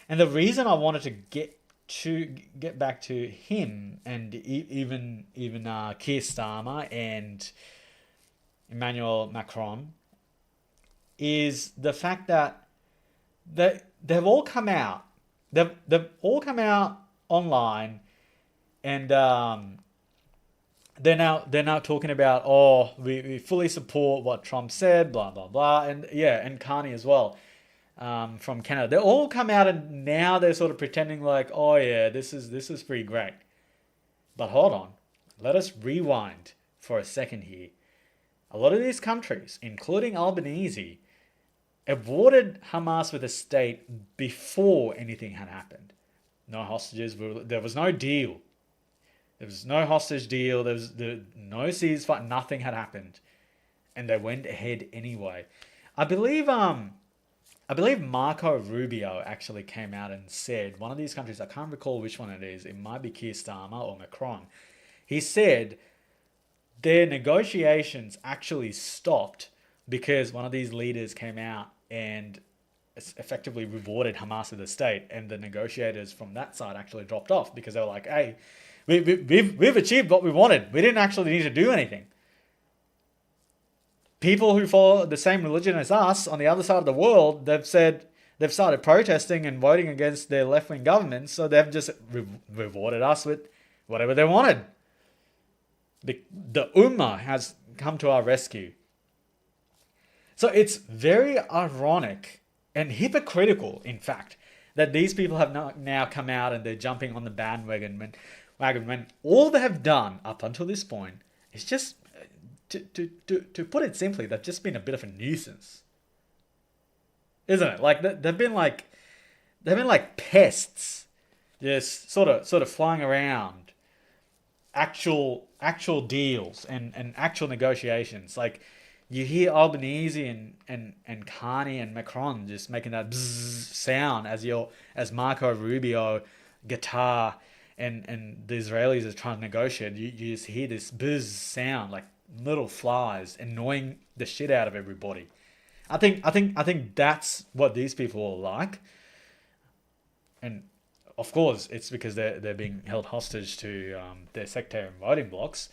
and the reason I wanted to get back to him and even Keir Starmer and Emmanuel Macron is the fact that they've all come out. They've all come out online, and they're now talking about, we fully support what Trump said, blah blah blah, and Carney as well, from Canada. They all come out, and now they're sort of pretending like, this is pretty great. But hold on, let us rewind for a second here. A lot of these countries, including Albanese, awarded Hamas with a state before anything had happened. No hostages. There was no deal. There was no hostage deal. There was no ceasefire. Nothing had happened. and they went ahead anyway. I believe Marco Rubio actually came out and said, one of these countries, I can't recall which one it is, it might be Keir Starmer or Macron. He said their negotiations actually stopped because one of these leaders came out and effectively rewarded Hamas as a state, and the negotiators from that side actually dropped off because they were like, hey, we've achieved what we wanted. We didn't actually need to do anything. People who follow the same religion as us on the other side of the world, they've started protesting and voting against their left-wing government, so they've just rewarded us with whatever they wanted. The Ummah has come to our rescue. So it's very ironic and hypocritical, in fact, that these people have now come out and they're jumping on the bandwagon when all they have done up until this point is just, to put it simply, they've just been a bit of a nuisance, isn't it? Like they've been like pests, just sort of flying around. Actual deals and actual negotiations. Like you hear Albanese and Carney and Macron just making that bzzz sound as Marco Rubio, Qatar and the Israelis are trying to negotiate. You just hear this buzz sound like little flies annoying the shit out of everybody. I think that's what these people are like. And of course, it's because they're being held hostage to their sectarian voting blocks,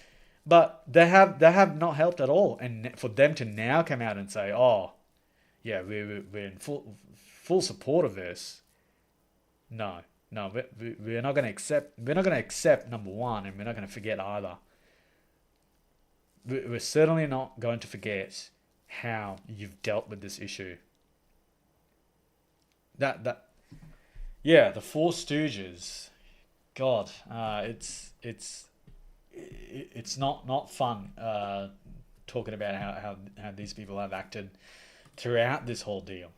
but they have not helped at all. And for them to now come out and say, "Oh, yeah, we're in full support of this," no, we're not going to accept. We're not going to accept, number one, and we're not going to forget either. We're certainly not going to forget how you've dealt with this issue. Yeah, the Four Stooges. God, it's not fun talking about how these people have acted throughout this whole deal.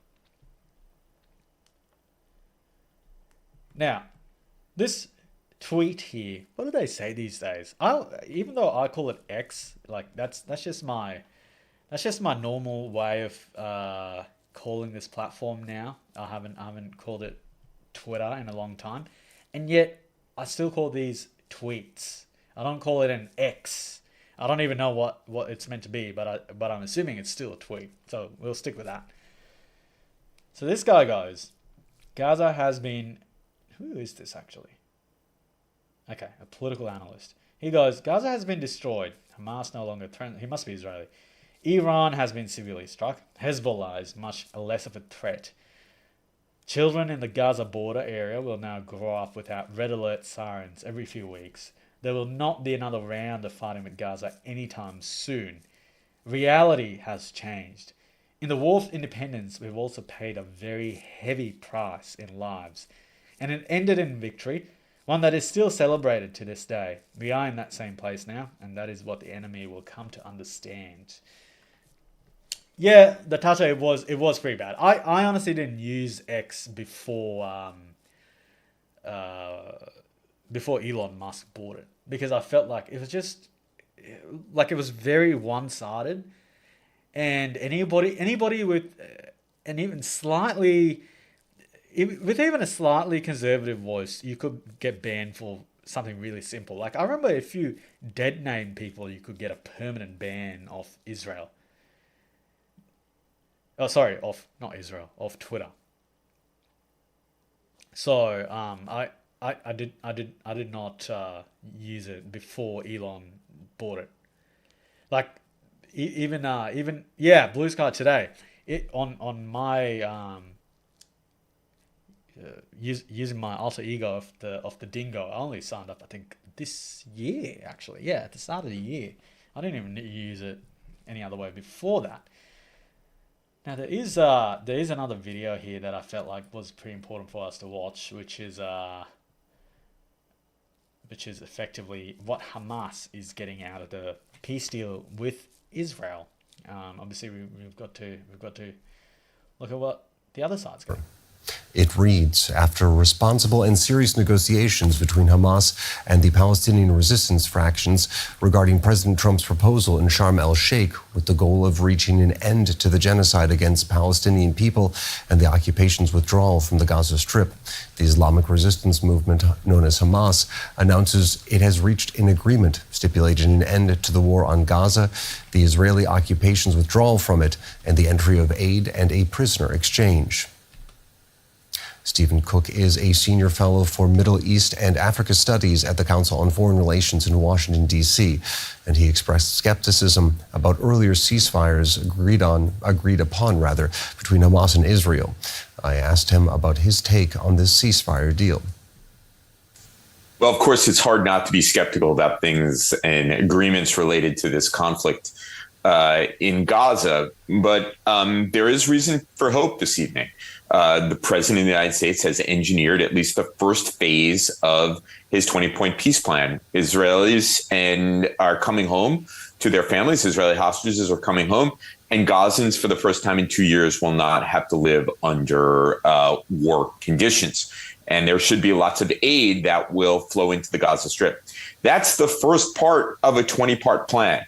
Now, this tweet here, what do they say these days? Even though I call it X, like that's just my normal way of calling this platform now. I haven't called it Twitter in a long time, and yet I still call these tweets. I don't call it an X. I don't even know what it's meant to be, but I'm assuming it's still a tweet, so we'll stick with that. So this guy goes, Gaza has been, who is this actually? Okay, a political analyst. He goes, Gaza has been destroyed. Hamas no longer threatened. He must be Israeli. Iran has been severely struck. Hezbollah is much less of a threat. Children in the Gaza border area will now grow up without red alert sirens every few weeks. There will not be another round of fighting with Gaza anytime soon. Reality has changed. In the war for independence, we've also paid a very heavy price in lives. And it ended in victory, one that is still celebrated to this day. We are in that same place now, and that is what the enemy will come to understand. Yeah, the Tata, it was pretty bad. I honestly didn't use X before Elon Musk bought it, because I felt like it was just like it was very one-sided, and anybody with an even a slightly conservative voice, you could get banned for something really simple. Like I remember if you dead name people, you could get a permanent ban off Israel. Oh, sorry, not Israel, off Twitter. So I did not use it before Elon bought it. Like even Blue Sky today, it on my using my alter ego of the dingo. I only signed up I think this year actually. Yeah, at the start of the year. I didn't even use it any other way before that. Now there is another video here that I felt like was pretty important for us to watch, which is effectively what Hamas is getting out of the peace deal with Israel. Obviously we've got to look at what the other side's getting. It reads, after responsible and serious negotiations between Hamas and the Palestinian resistance fractions regarding President Trump's proposal in Sharm el-Sheikh with the goal of reaching an end to the genocide against Palestinian people and the occupation's withdrawal from the Gaza Strip, the Islamic resistance movement known as Hamas announces it has reached an agreement stipulating an end to the war on Gaza, the Israeli occupation's withdrawal from it, and the entry of aid and a prisoner exchange. Stephen Cook is a senior fellow for Middle East and Africa Studies at the Council on Foreign Relations in Washington, D.C., and he expressed skepticism about earlier ceasefires agreed upon between Hamas and Israel. I asked him about his take on this ceasefire deal. Well, of course, it's hard not to be skeptical about things and agreements related to this conflict in Gaza, but there is reason for hope this evening. The president of the United States has engineered at least the first phase of his 20-point peace plan. Israelis are coming home to their families. Israeli hostages are coming home, and Gazans, for the first time in 2 years, will not have to live under war conditions. And there should be lots of aid that will flow into the Gaza Strip. That's the first part of a 20-part plan.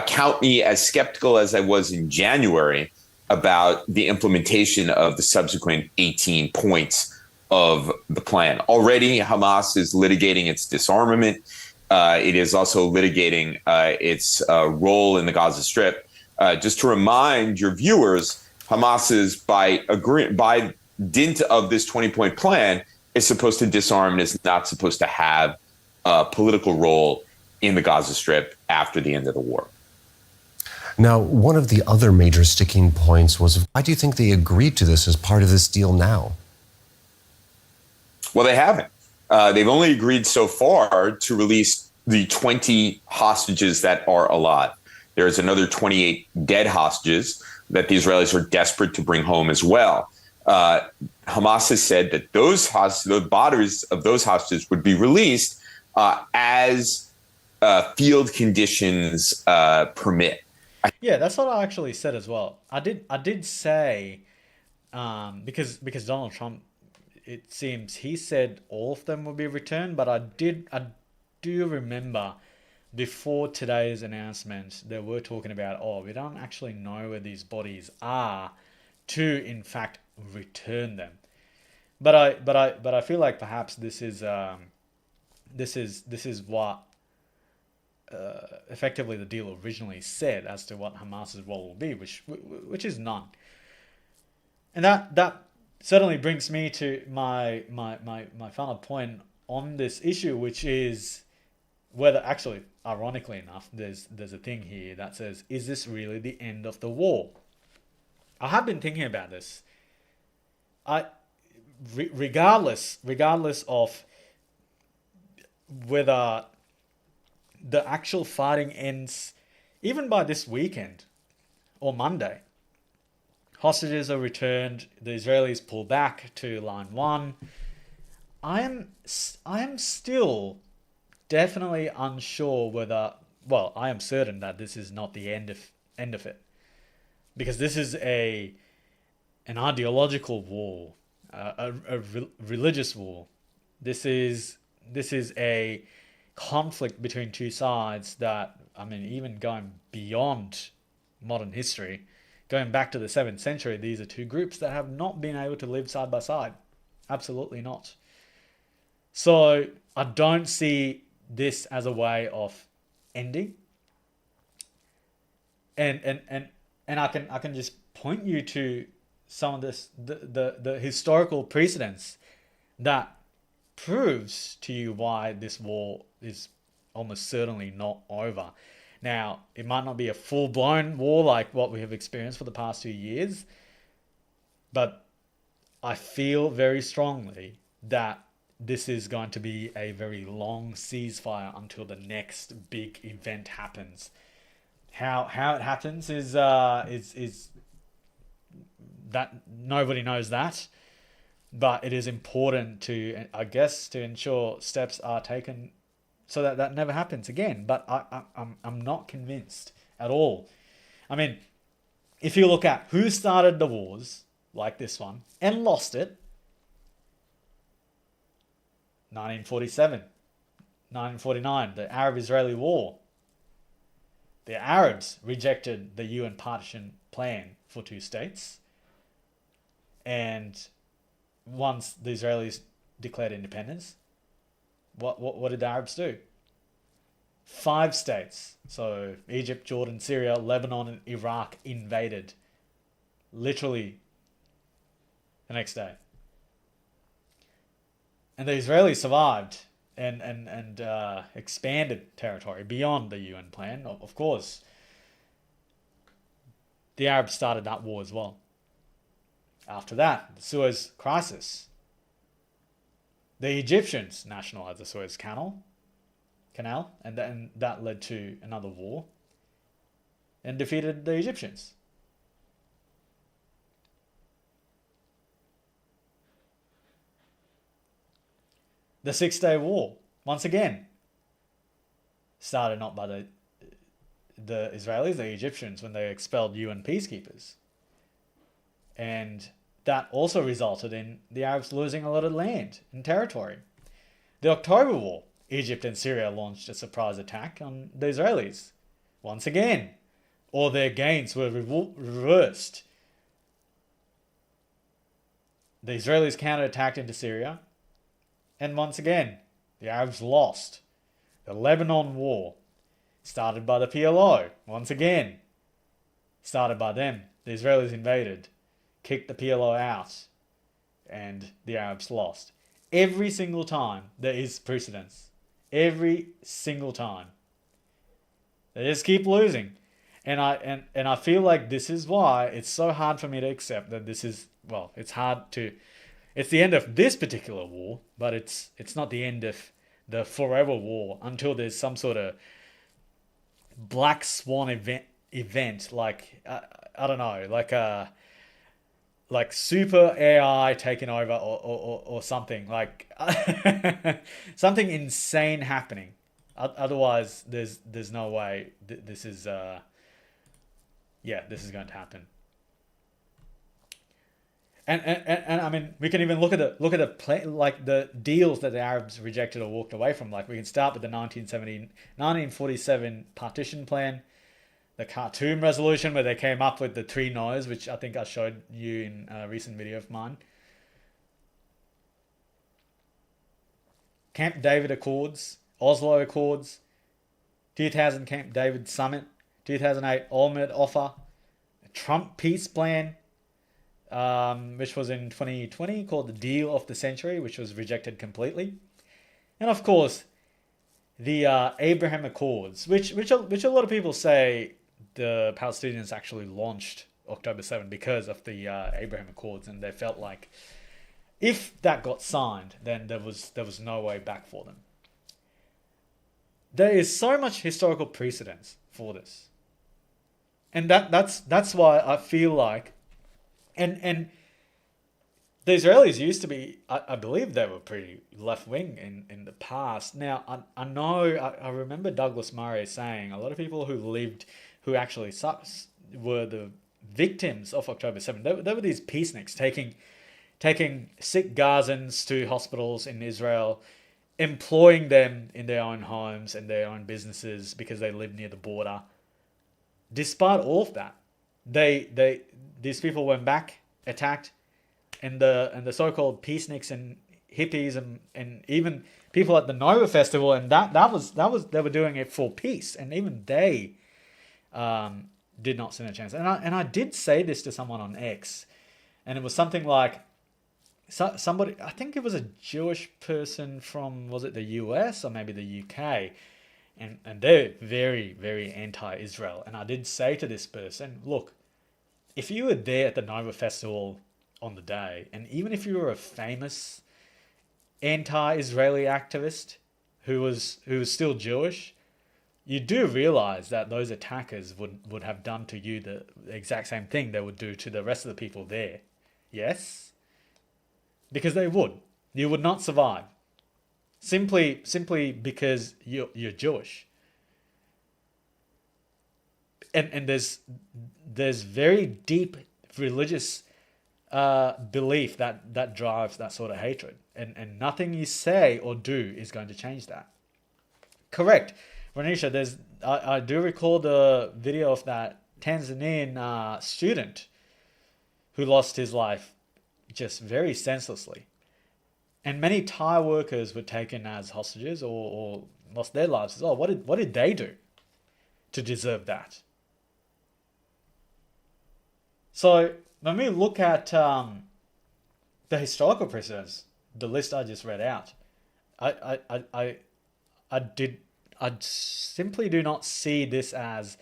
Count me as skeptical as I was in January about the implementation of the subsequent 18 points of the plan. Already, Hamas is litigating its disarmament. It is also litigating its role in the Gaza Strip. Just to remind your viewers, Hamas is, by dint of this 20-point plan, is supposed to disarm and is not supposed to have a political role in the Gaza Strip after the end of the war. Now, one of the other major sticking points was, why do you think they agreed to this as part of this deal now? Well, they haven't. They've only agreed so far to release the 20 hostages that are alive. There's another 28 dead hostages that the Israelis are desperate to bring home as well. Hamas has said that the bodies of those hostages would be released as field conditions permit. Yeah, that's what I actually said as well. I did say, because Donald Trump, it seems he said all of them will be returned, but I do remember before today's announcement, they were talking about, we don't actually know where these bodies are to, in fact, return them. But I feel like perhaps this is what effectively the deal originally said as to what Hamas's role will be, which is none. And that certainly brings me to my final point on this issue, which is whether, actually, ironically enough, there's a thing here that says, is this really the end of the war? I have been thinking about this. Regardless of whether the actual fighting ends even by this weekend or Monday, hostages are returned, the Israelis pull back to line one, I am still definitely unsure whether, well, I am certain that this is not the end of it, because this is an ideological war, a religious war. This is a conflict between two sides that, I mean, even going beyond modern history, going back to the 7th century, these are two groups that have not been able to live side by side. Absolutely not. So I don't see this as a way of ending. And I can just point you to some of this, the historical precedents that proves to you why this war is almost certainly not over. Now, it might not be a full-blown war like what we have experienced for the past 2 years, but I feel very strongly that this is going to be a very long ceasefire until the next big event happens. How it happens is that nobody knows that. But it is important to, I guess, to ensure steps are taken so that that never happens again. But I'm not convinced at all. I mean, if you look at who started the wars like this one and lost it, 1947, 1949, the Arab-Israeli War. The Arabs rejected the UN partition plan for two states. And once the Israelis declared independence, what did the Arabs do? 5 states, so Egypt, Jordan, Syria, Lebanon, and Iraq invaded literally the next day. And the Israelis survived and expanded territory beyond the UN plan. Of course, the Arabs started that war as well. After that, the Suez Crisis. The Egyptians nationalized the Suez Canal, and then that led to another war and defeated the Egyptians. The 6-Day War, once again, started not by the Israelis, the Egyptians, when they expelled UN peacekeepers. And that also resulted in the Arabs losing a lot of land and territory. The October War, Egypt and Syria launched a surprise attack on the Israelis. Once again, all their gains were reversed. The Israelis counterattacked into Syria, and once again, the Arabs lost. The Lebanon War, started by the PLO, once again, started by them. The Israelis invaded, kicked the PLO out, and the Arabs lost. Every single time there is precedence. Every single time. They just keep losing. And I feel like this is why it's so hard for me to accept that this is, well, it's the end of this particular war, but it's not the end of the forever war until there's some sort of black swan event like, I don't know, like super AI taking over or something, like something insane happening. Otherwise, there's no way this is this is going to happen. And I mean, we can even look at the deals that the Arabs rejected or walked away from. Like, we can start with the 1947 partition plan, the Khartoum resolution, where they came up with the 3 no's, which I think I showed you in a recent video of mine. Camp David Accords, Oslo Accords, 2000 Camp David Summit, 2008 Olmert Offer, Trump Peace Plan, which was in 2020, called the Deal of the Century, which was rejected completely. And of course, the Abraham Accords, which a lot of people say the Palestinians actually launched October 7 because of the Abraham Accords, and they felt like if that got signed, then there was no way back for them. There is so much historical precedence for this, and that's why I feel like, and the Israelis used to be, I believe they were pretty left-wing in the past. Now, I know, I remember Douglas Murray saying a lot of people who actually were the victims of October 7. They were these peaceniks taking sick Gazans to hospitals in Israel, employing them in their own homes and their own businesses because they lived near the border. Despite all of that, these people went back, attacked, and the so-called peaceniks and hippies and even people at the Nova Festival, and that was they were doing it for peace, and even they did not stand a chance. And I did say this to someone on X, and it was something like somebody, I think it was a Jewish person from, was it the US or maybe the UK, and they're very, very anti-Israel. And I did say to this person, look, if you were there at the Nova Festival on the day, and even if you were a famous anti-Israeli activist who was still Jewish, you do realize that those attackers would have done to you the exact same thing they would do to the rest of the people there. Yes? Because they would. You would not survive. Simply because you're Jewish. And there's very deep religious belief that drives that sort of hatred. And nothing you say or do is going to change that. Correct. Renisha, I do recall the video of that Tanzanian student who lost his life just very senselessly. And many Thai workers were taken as hostages or lost their lives as well. What did they do to deserve that? So when we look at the historical precedents, the list I just read out, I simply do not see this as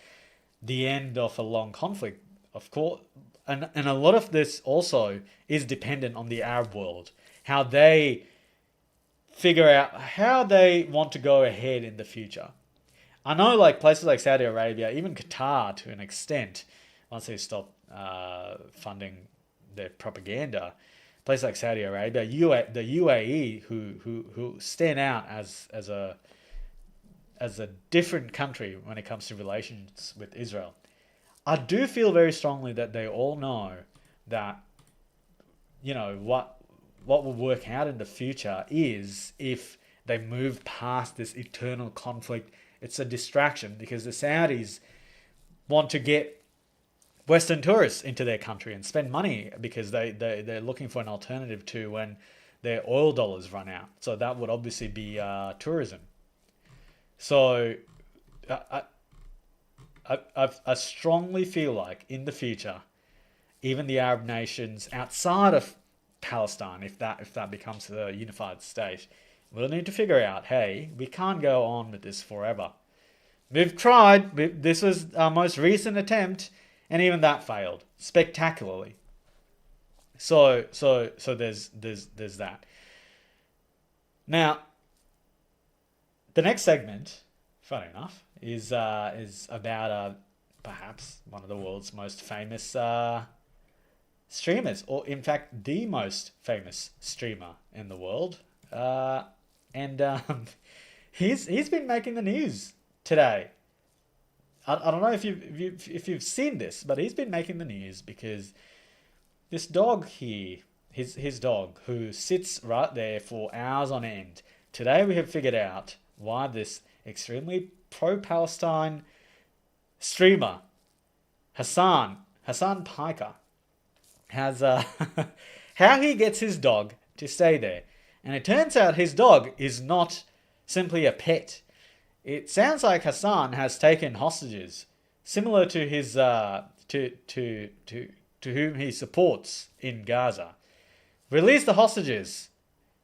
the end of a long conflict. Of course, and a lot of this also is dependent on the Arab world, how they figure out how they want to go ahead in the future. I know like places like Saudi Arabia, even Qatar to an extent, once they stop funding their propaganda, places like Saudi Arabia, the UAE, who stand out as a different country when it comes to relations with Israel. I do feel very strongly that they all know that, you know, what will work out in the future is if they move past this eternal conflict. It's a distraction because the Saudis want to get Western tourists into their country and spend money because they're looking for an alternative to when their oil dollars run out. So that would obviously be tourism. So I strongly feel like in the future, even the Arab nations outside of Palestine, if that becomes a unified state, we'll need to figure out, hey, we can't go on with this forever. We've tried. This was our most recent attempt, and even that failed spectacularly. So there's that. Now, the next segment, funny enough, is about perhaps one of the world's most famous streamers, or in fact the most famous streamer in the world, and he's been making the news today. I don't know if you've seen this, but he's been making the news because this dog here, his dog, who sits right there for hours on end. Today we have figured out why this extremely pro-Palestine streamer, Hassan Piker, has how he gets his dog to stay there. And it turns out his dog is not simply a pet. It sounds like Hassan has taken hostages, similar to his to whom he supports in Gaza. Release the hostages,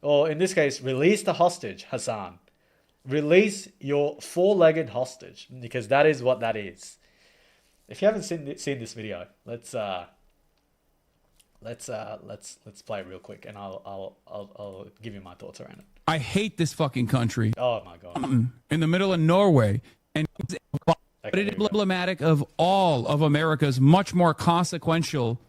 or in this case, release the hostage, Hassan. Release your four-legged hostage, because that is what that is. If you haven't seen this video, let's play it real quick, and I'll give you my thoughts around it. I hate this fucking country. Oh my god! In the middle of Norway, and but Okay, it is emblematic of all of America's much more consequential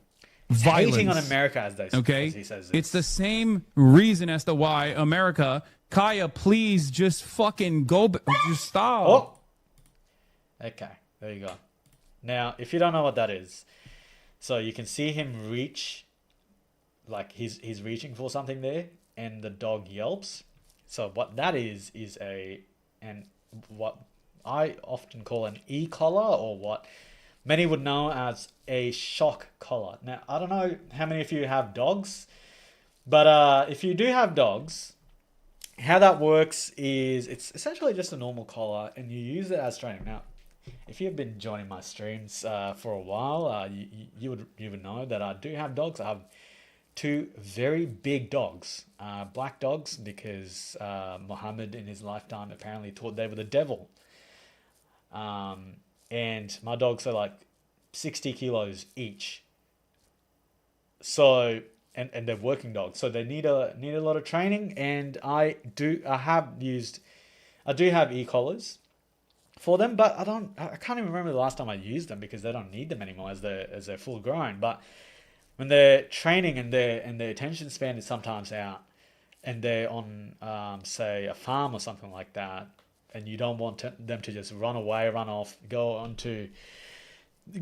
violence. Hating on America, as they Okay, as he says. it's the same reason as to why America. Kaya, please just fucking go. Just stop. Oh. Okay, there you go. Now, if you don't know what that is, so you can see him reach, like he's reaching for something there, and the dog yelps. So what that is what I often call an e-collar, or what many would know as a shock collar. Now, I don't know how many of you have dogs, but if you do have dogs, how that works is it's essentially just a normal collar, and you use it as training. Now, if you've been joining my streams for a while, you would know that I do have dogs. I have two very big dogs, black dogs, because Muhammad in his lifetime apparently thought they were the devil. And my dogs are like 60 kilos each. So, and they're working dogs, so they need a lot of training. And I do have e-collars for them, but I can't even remember the last time I used them, because they don't need them anymore as they're full grown. But when they're training and their attention span is sometimes out, and they're on say a farm or something like that, and you don't want them to just run away, run off, go onto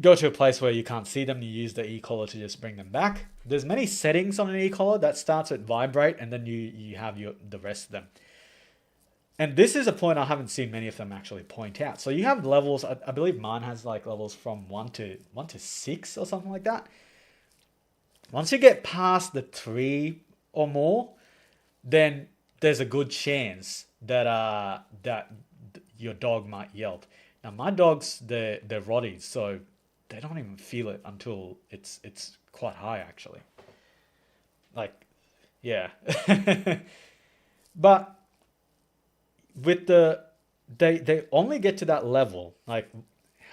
go to a place where you can't see them, you use the e-collar to just bring them back. There's many settings on an e-collar that starts at vibrate, and then you have the rest of them. And this is a point I haven't seen many of them actually point out. So you have levels, I believe mine has like levels from 1 to 6 or something like that. Once you get past the 3 or more, then there's a good chance that that your dog might yelp. Now my dogs, they're rotties, so they don't even feel it until it's quite high actually. Like, yeah. But with they only get to that level, like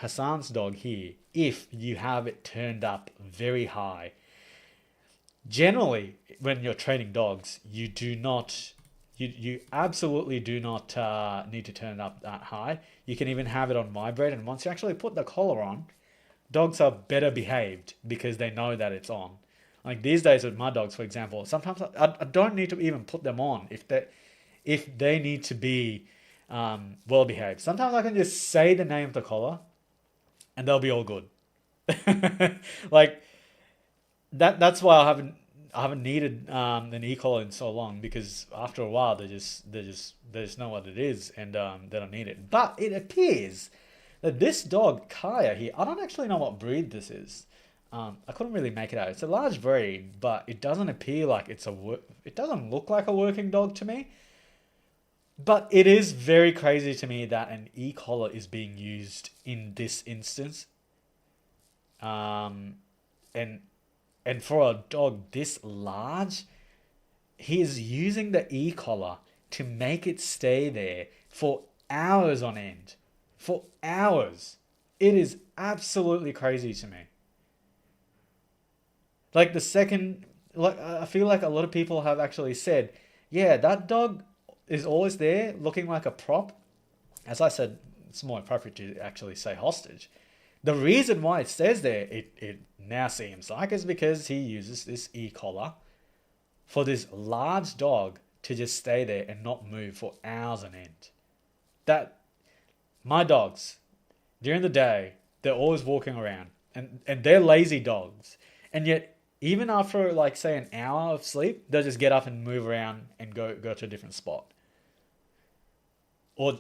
Hassan's dog here, if you have it turned up very high. Generally, when you're training dogs, you do not, you absolutely do not need to turn it up that high. You can even have it on vibrate, and once you actually put the collar on, dogs are better behaved because they know that it's on. Like these days with my dogs, for example, sometimes I don't need to even put them on if they need to be well behaved. Sometimes I can just say the name of the collar, and they'll be all good. Like that's why I haven't needed an e-collar in so long, because after a while they just know what it is, and they don't need it. But it appears that this dog Kaya here, I don't actually know what breed this is. I couldn't really make it out. It's a large breed, but it doesn't appear like it doesn't look like a working dog to me. But it is very crazy to me that an e-collar is being used in this instance. And for a dog this large, he is using the e-collar to make it stay there for hours on end. For hours. It is absolutely crazy to me. Like I feel like a lot of people have actually said, yeah, that dog is always there looking like a prop. As I said, it's more appropriate to actually say hostage. The reason why it stays there, it now seems like, is because he uses this e-collar for this large dog to just stay there and not move for hours on end. That, my dogs, during the day, they're always walking around, and they're lazy dogs. And yet, even after, like, say, an hour of sleep, they'll just get up and move around and go to a different spot. Or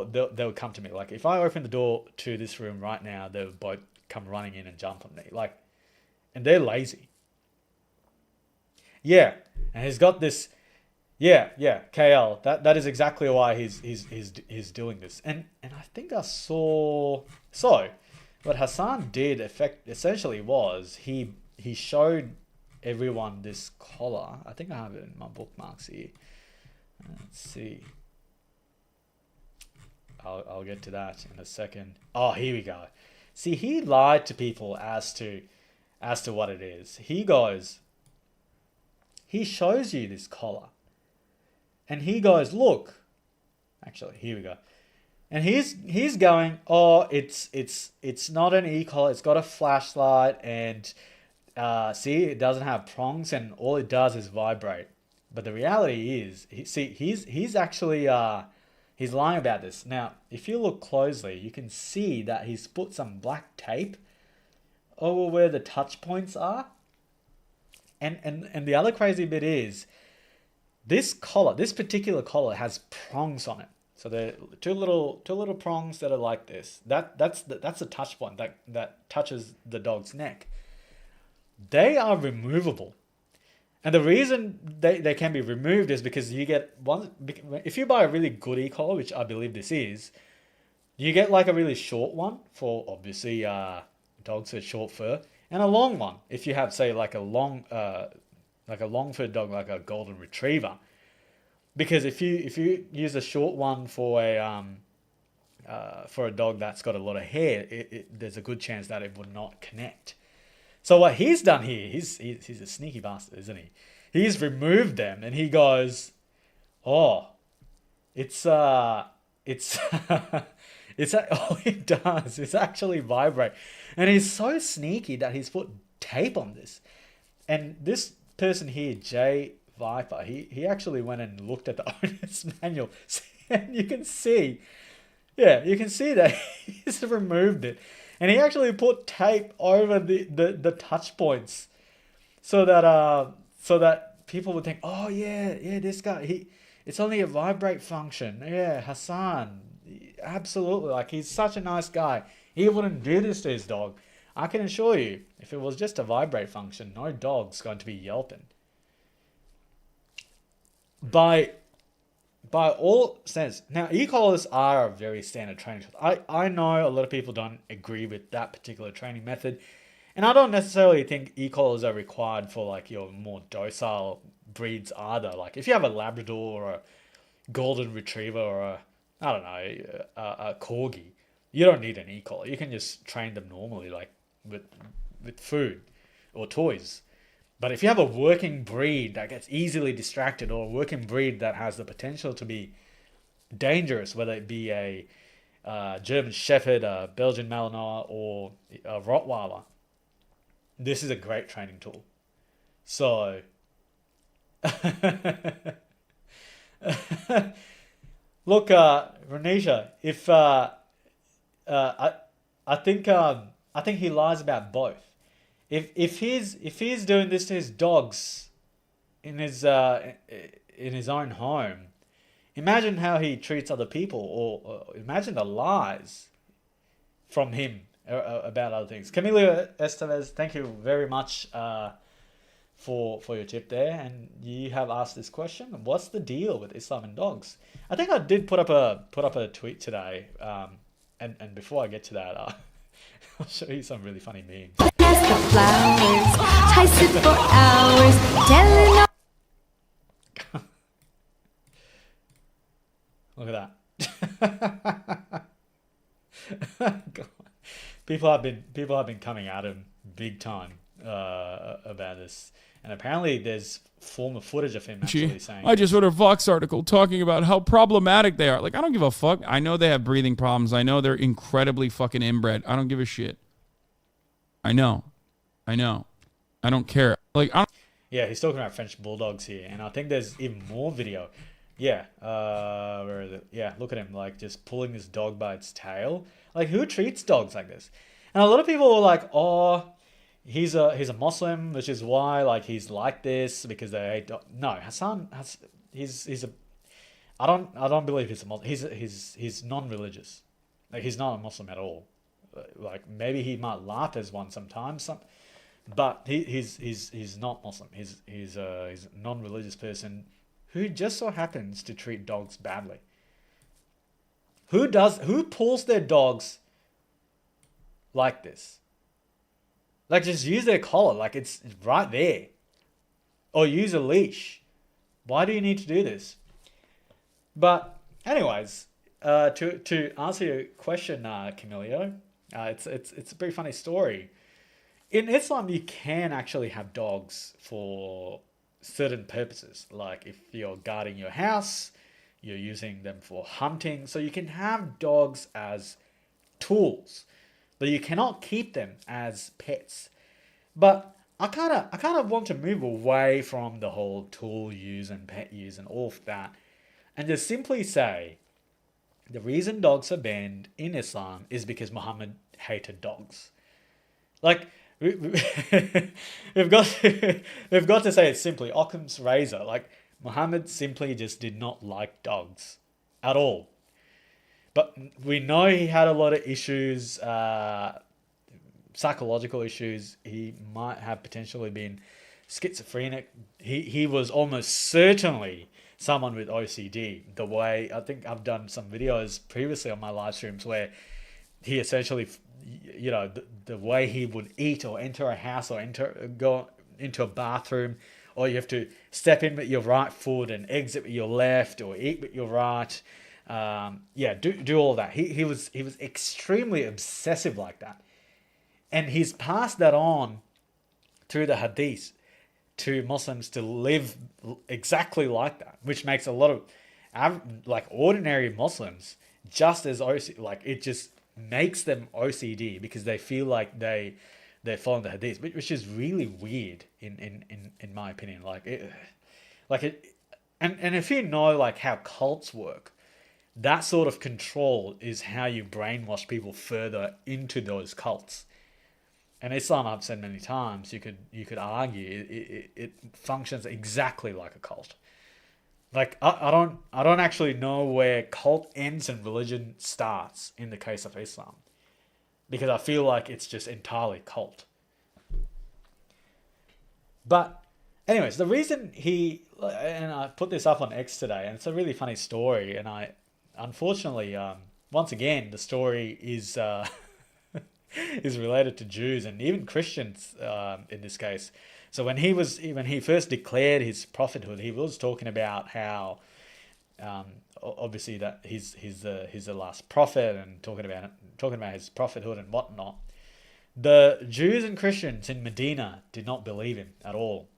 they'll come to me. Like, if I open the door to this room right now, they'll both come running in and jump on me. Like, and they're lazy. Yeah, and he's got this. Yeah, KL. That is exactly why he's doing this. And I think I saw. So, what Hassan did essentially was he showed everyone this collar. I think I have it in my bookmarks here. Let's see. I'll get to that in a second. Oh, here we go. See, he lied to people as to what it is. He shows you this collar. And he goes, look. Actually, here we go. And he's going, oh, it's not an e-collar. It's got a flashlight, and see, it doesn't have prongs, and all it does is vibrate. But the reality is, he's actually he's lying about this. Now, if you look closely, you can see that he's put some black tape over where the touch points are. And the other crazy bit is, this particular collar has prongs on it. So there are two little prongs that are like this. That's the touch point that touches the dog's neck. They are removable. And the reason they can be removed is because you get one. If you buy a really good e-collar, which I believe this is, you get like a really short one for obviously dogs with short fur, and a long one if you have, say, like a long fur dog, like a golden retriever. Because if you use a short one for a dog that's got a lot of hair, there's a good chance that it would not connect. So what he's done here, he's a sneaky bastard, isn't he? He's removed them, and he goes, oh, it's all it does is actually vibrate. And he's so sneaky that he's put tape on this. And this person here, Jay Viper, he actually went and looked at the owner's manual, and you can see that he's removed it. And he actually put tape over the touch points so that people would think, oh yeah, this guy, it's only a vibrate function. Yeah, Hassan, absolutely. Like, he's such a nice guy. He wouldn't do this to his dog. I can assure you, if it was just a vibrate function, no dog's going to be yelping. By all sense. Now, e-collars are a very standard training tool. I know a lot of people don't agree with that particular training method. And I don't necessarily think e-collars are required for like your more docile breeds either. Like if you have a Labrador or a Golden Retriever or a Corgi, you don't need an e-collar. You can just train them normally, like with food or toys. But if you have a working breed that gets easily distracted, or a working breed that has the potential to be dangerous, whether it be a German Shepherd, a Belgian Malinois, or a Rottweiler, this is a great training tool. So, look, Renisha, if I think he lies about both. If he's doing this to his dogs in his own home, imagine how he treats other people, or imagine the lies from him about other things. Camilo Estevez, thank you very much for your tip there, and you have asked this question: what's the deal with Islam and dogs? I think I did put up a tweet today, and before I get to that, I'll show you some really funny memes. The flowers, I sit for hours, telling Look at that. God. People have been coming at him big time about this, and apparently there's former footage of him actually saying, I just wrote a Vox article talking about how problematic they are. Like, I don't give a fuck. I know they have breathing problems. I know they're incredibly fucking inbred. I don't give a shit. I know. I don't care. Like, yeah, he's talking about French bulldogs here, and I think there's even more video. Yeah, where is it? Yeah, look at him, like, just pulling this dog by its tail. Like, who treats dogs like this? And a lot of people were like, oh, he's a Muslim, which is why, like, he's like this, because they hate dogs. No, Hassan, he's a... I don't believe he's a Muslim. He's non-religious. Like, he's not a Muslim at all. Like, maybe he might laugh as one sometimes, but he's not Muslim. He's a non-religious person who just so happens to treat dogs badly. Who pulls their dogs like this? Like, just use their collar, like it's right there, or use a leash. Why do you need to do this? But anyways, to answer your question, Camilio, it's a pretty funny story. In Islam, you can actually have dogs for certain purposes. Like if you're guarding your house, you're using them for hunting. So you can have dogs as tools, but you cannot keep them as pets. But I kind of want to move away from the whole tool use and pet use and all of that, and just simply say the reason dogs are banned in Islam is because Muhammad hated dogs. Like, we've got to say it simply. Occam's razor. Like, Muhammad simply just did not like dogs at all. But we know he had a lot of issues, psychological issues. He might have potentially been schizophrenic. He was almost certainly someone with OCD. The way, I think I've done some videos previously on my live streams where he essentially, you know, the way he would eat or enter a house or go into a bathroom, or you have to step in with your right foot and exit with your left, or eat with your right. Do all that. He was extremely obsessive like that, and he's passed that on through the hadith to Muslims to live exactly like that, which makes a lot of like ordinary Muslims just as OCD. Like, it just makes them OCD because they feel like they're following the hadith, which is really weird in my opinion. And if you know like how cults work, that sort of control is how you brainwash people further into those cults. And Islam, I've said many times, you could argue it functions exactly like a cult. Like I don't actually know where cult ends and religion starts in the case of Islam, because I feel like it's just entirely cult. But anyways, the reason and I put this up on X today, and it's a really funny story, and I unfortunately once again the story is is related to Jews and even Christians in this case. So when he first declared his prophethood, he was talking about how obviously that he's the last prophet, and talking about his prophethood and whatnot. The Jews and Christians in Medina did not believe him at all.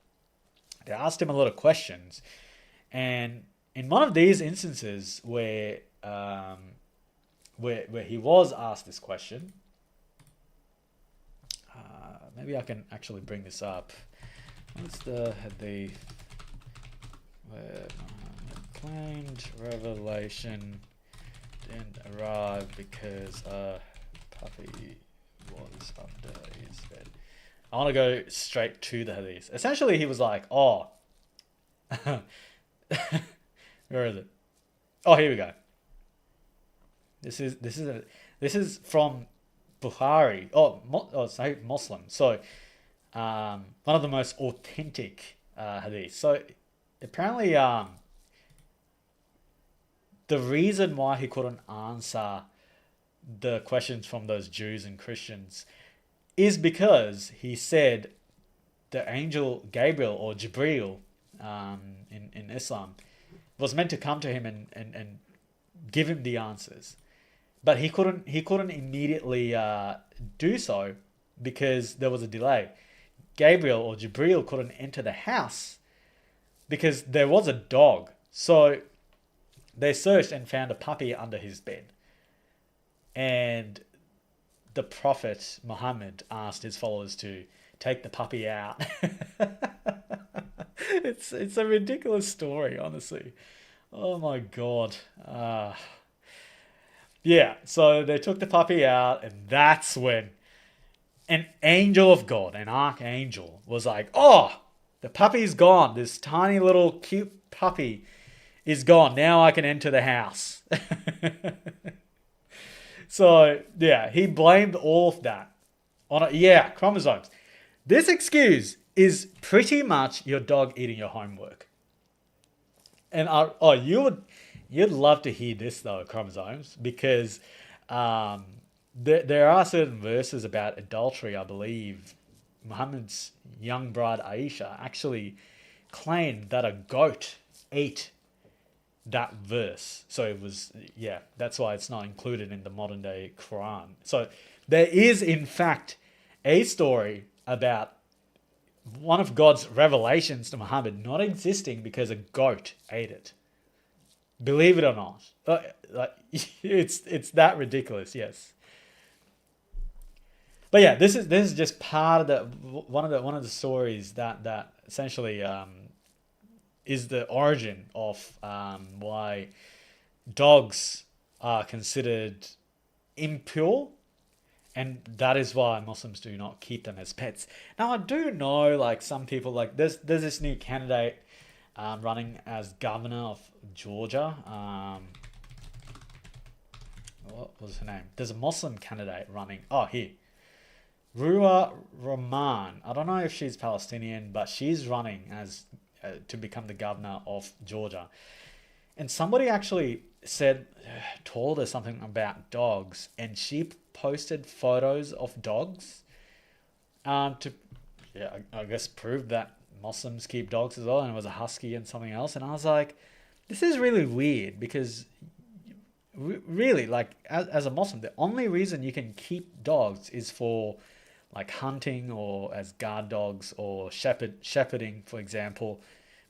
They asked him a lot of questions, and in one of these instances where he was asked this question, maybe I can actually bring this up. What's the hadith where Muhammad claimed revelation didn't arrive because a puppy was under his bed? I want to go straight to the hadith. Essentially, he was like, "Oh, where is it? Oh, here we go. This is from Bukhari. Sorry, Muslim. So, one of the most authentic hadith. So, apparently, the reason why he couldn't answer the questions from those Jews and Christians is because he said the angel Gabriel, or Jibreel in Islam, was meant to come to him and give him the answers. But he couldn't immediately do so because there was a delay. Gabriel or Jibreel couldn't enter the house because there was a dog. So they searched and found a puppy under his bed. And the Prophet Muhammad asked his followers to take the puppy out. It's a ridiculous story, honestly. Oh my God. Yeah, so they took the puppy out, and that's when an angel of God, an archangel, was like, "Oh, the puppy's gone. This tiny little cute puppy is gone. Now I can enter the house." So, yeah, he blamed all of that on chromosomes. This excuse is pretty much your dog eating your homework. And you'd love to hear this though, chromosomes, because there are certain verses about adultery. I believe Muhammad's young bride Aisha actually claimed that a goat ate that verse. So it was, that's why it's not included in the modern day Quran. So there is in fact a story about one of God's revelations to Muhammad not existing because a goat ate it. Believe it or not. It's that ridiculous, yes. But yeah, this is just part of one of the stories that essentially is the origin of why dogs are considered impure, and that is why Muslims do not keep them as pets. Now I do know, like, some people, like there's this new candidate running as governor of Georgia. What was her name? There's a Muslim candidate running. Oh, here. Ruwa Rahman. I don't know if she's Palestinian, but she's running as to become the governor of Georgia. And somebody actually told her something about dogs, and she posted photos of dogs I guess prove that Muslims keep dogs as well, and it was a husky and something else. And I was like, this is really weird, because really, like, as a Muslim, the only reason you can keep dogs is for like hunting or as guard dogs or shepherding, for example,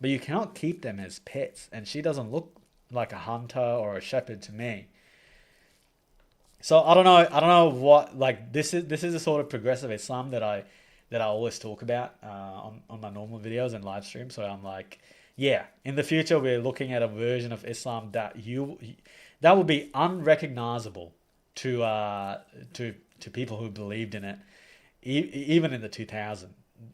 but you cannot keep them as pets. And she doesn't look like a hunter or a shepherd to me. So I don't know what, like, this is the sort of progressive Islam that I always talk about on my normal videos and live streams. So I'm like, yeah, in the future we're looking at a version of Islam that that would be unrecognizable to people who believed in it, even in the 2000s,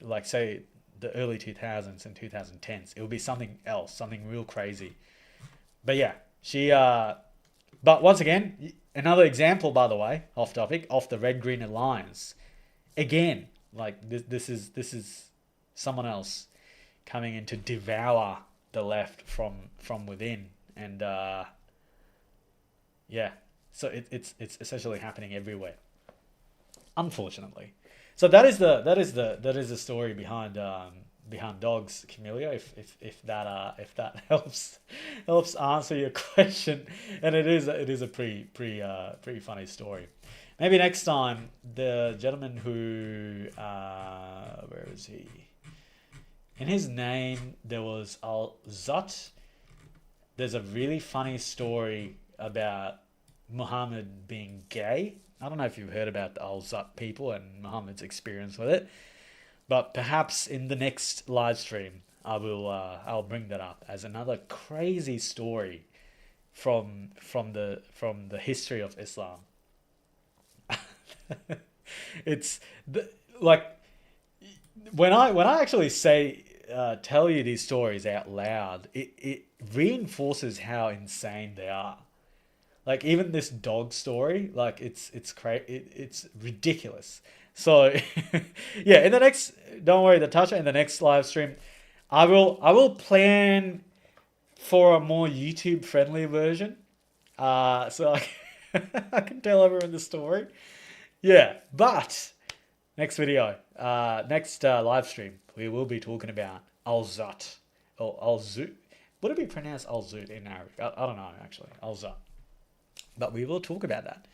like say the early 2000s and 2010s. It would be something else, something real crazy. But yeah, she. But once again, another example, by the way, off topic, of the Red Green Alliance. Again, like this is someone else coming in to devour the left from within, and yeah, so it's essentially happening everywhere, unfortunately. So that is the story behind dogs, Camellia. If that helps answer your question, and it is a pretty funny story. Maybe next time, the gentleman who where is he? In his name there was Al-Zut. There's a really funny story about Muhammad being gay. I don't know if you've heard about the Al-Zut people and Muhammad's experience with it, but perhaps in the next live stream I'll bring that up as another crazy story from the history of Islam. It's like when I actually say tell you these stories out loud, it reinforces how insane they are. Like even this dog story, like it's ridiculous. So yeah, in the next, don't worry, Natasha, in the next live stream, I will plan for a more YouTube friendly version, so I can tell everyone the story. Yeah, but next video, next live stream, we will be talking about Al-Zut or Al-Zut. Would it be pronounced Al-Zut in Arabic? I don't know actually, Al-Zut. But we will talk about that.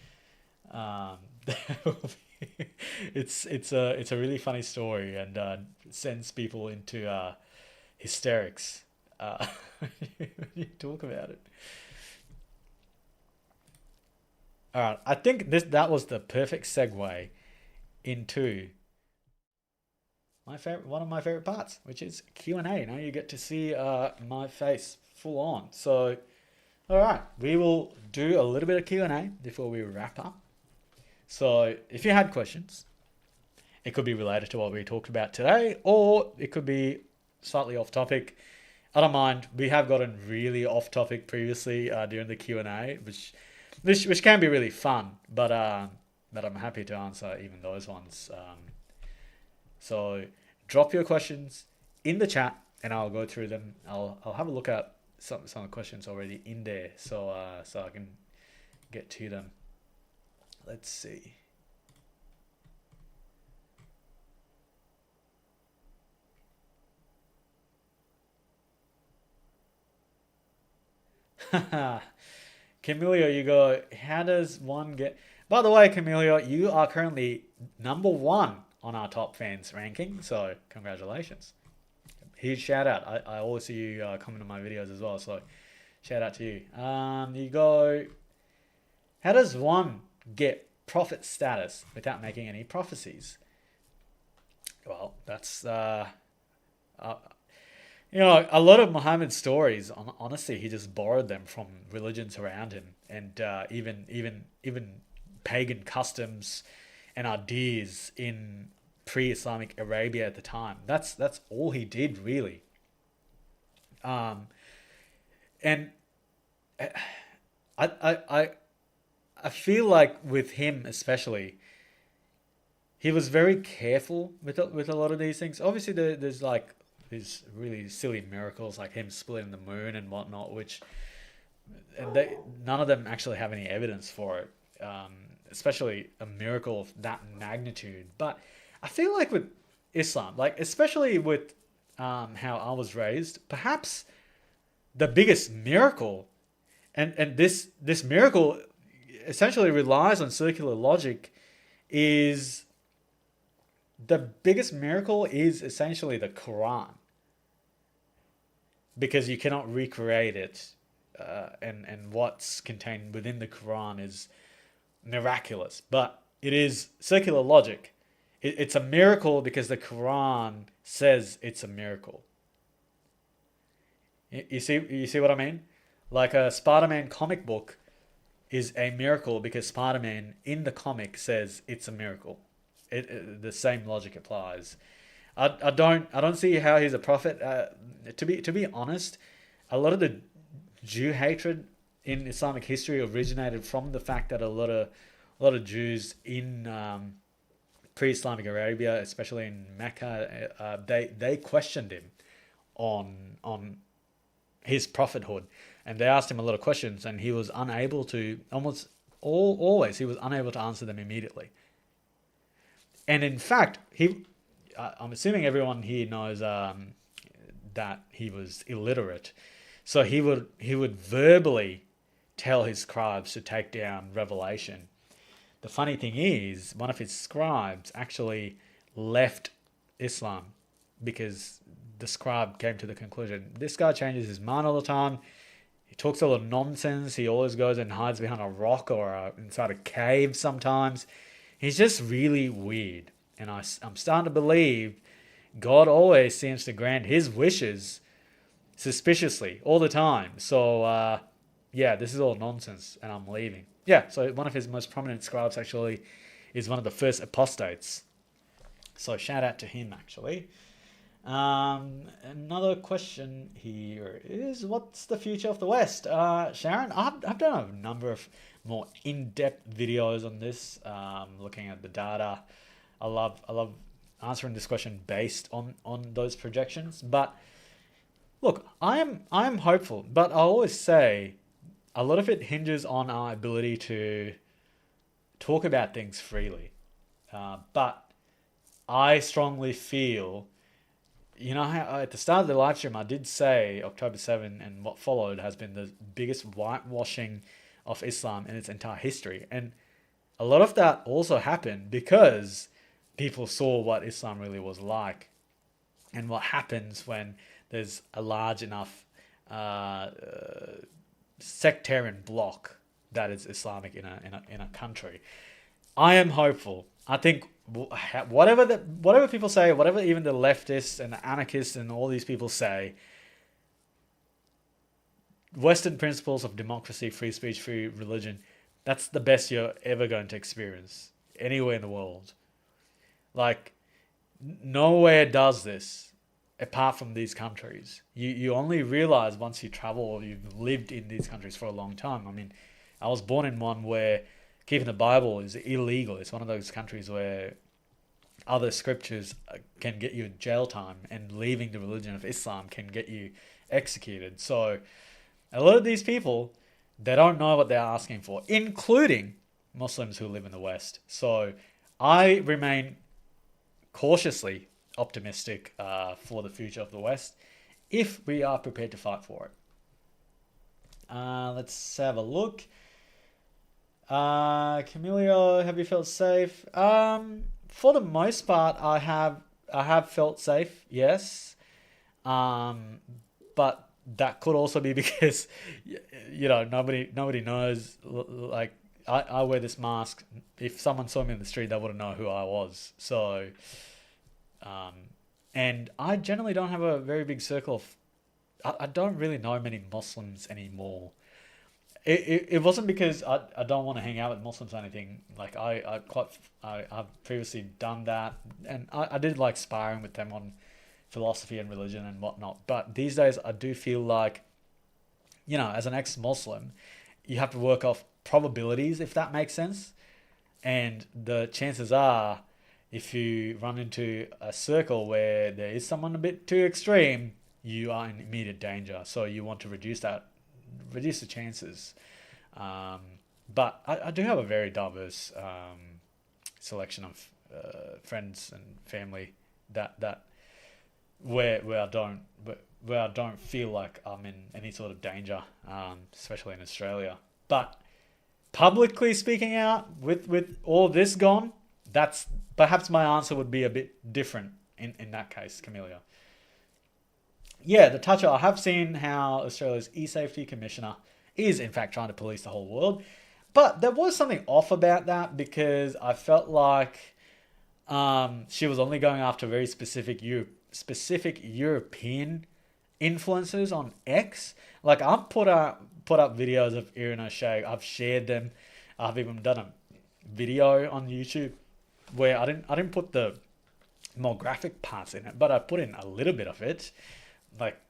It's a really funny story, and sends people into hysterics when you talk about it. All right, I think that was the perfect segue into one of my favorite parts, which is Q&A. Now you get to see my face full on. So, all right, we will do a little bit of Q&A before we wrap up. So if you had questions, it could be related to what we talked about today, or it could be slightly off topic. I don't mind. We have gotten really off topic previously during the Q&A, which can be really fun, but I'm happy to answer even those ones. So drop your questions in the chat, and I'll go through them. I'll have a look at some of the questions already in there, so I can get to them. Let's see. Camellia, you go, how does one get... By the way, Camellia, you are currently number 1 on our top fans ranking, so congratulations. Huge shout out. I always see you comment on my videos as well, so shout out to you. You go, how does one get prophet status without making any prophecies? Well, that's a lot of Muhammad's stories, honestly, he just borrowed them from religions around him, and even pagan customs and ideas in pre-Islamic Arabia at the time. That's all he did, really. And I feel like with him especially, he was very careful with a lot of these things. Obviously, there's like these really silly miracles, like him splitting the moon and whatnot, none of them actually have any evidence for it, especially a miracle of that magnitude. But I feel like with Islam, like especially with how I was raised, perhaps the biggest miracle, and this miracle essentially relies on circular logic, is the biggest miracle is essentially the Quran, because you cannot recreate it, and what's contained within the Quran is miraculous, but it is circular logic. It's a miracle because the Quran says it's a miracle. You see what I mean? Like a Spider-Man comic book is a miracle because Spider-Man in the comic says it's a miracle. The same logic applies. I don't see how he's a prophet. To be honest, a lot of the Jew hatred in Islamic history originated from the fact that a lot of Jews in pre-Islamic Arabia, especially in Mecca, they questioned him on his prophethood, and they asked him a lot of questions, and he was unable to always he was unable to answer them immediately. And in fact, I'm assuming everyone here knows that he was illiterate, so he would verbally tell his scribes to take down Revelation. The funny thing is, one of his scribes actually left Islam because the scribe came to the conclusion, this guy changes his mind all the time. He talks a lot of nonsense. He always goes and hides behind a rock or inside a cave sometimes. He's just really weird. And I'm starting to believe God always seems to grant his wishes suspiciously all the time. So, yeah, this is all nonsense and I'm leaving. Yeah, so one of his most prominent scribes actually is one of the first apostates. So shout out to him, actually. Another question here is, what's the future of the West? Sharon, I've done a number of more in-depth videos on this, looking at the data. I love answering this question based on those projections. But look, I am hopeful, but I always say a lot of it hinges on our ability to talk about things freely. But I strongly feel, you know, how at the start of the live stream, I did say October 7 and what followed has been the biggest whitewashing of Islam in its entire history. And a lot of that also happened because people saw what Islam really was like and what happens when there's a large enough sectarian bloc that is Islamic in a country. I am hopeful. I think whatever people say, whatever even the leftists and the anarchists and all these people say, Western principles of democracy, free speech, free religion, that's the best you're ever going to experience anywhere in the world. Like, nowhere does this apart from these countries. You only realize once you travel or you've lived in these countries for a long time. I mean, I was born in one where keeping the Bible is illegal. It's one of those countries where other scriptures can get you jail time, and leaving the religion of Islam can get you executed. So a lot of these people, they don't know what they're asking for, including Muslims who live in the West. So I remain cautiously optimistic for the future of the West if we are prepared to fight for it. Let's have a look. Camilio, have you felt safe? For the most part, I have felt safe, yes. But that could also be because, you know, nobody knows. Like, I wear this mask. If someone saw me in the street, they wouldn't know who I was. So, and I generally don't have a very big circle of. I don't really know many Muslims anymore. It wasn't because I don't want to hang out with Muslims or anything. Like I've previously done that, and I did like sparring with them on philosophy and religion and whatnot. But these days I do feel like, you know, as an ex-Muslim, you have to work off probabilities, if that makes sense. And the chances are, if you run into a circle where there is someone a bit too extreme, you are in immediate danger. So you want to reduce the chances. But I do have a very diverse selection of friends and family that where I don't feel like I'm in any sort of danger, especially in Australia. But publicly speaking out, with all this gone, that's perhaps my answer would be a bit different in that case, Camellia. Yeah, the toucher, I have seen how Australia's e-safety commissioner is in fact trying to police the whole world. But there was something off about that, because I felt like she was only going after very specific European influencers on X. Like, I've put out put up videos of Erin O'Shea. I've shared them. I've even done a video on YouTube where I didn't put the more graphic parts in it, but I put in a little bit of it, like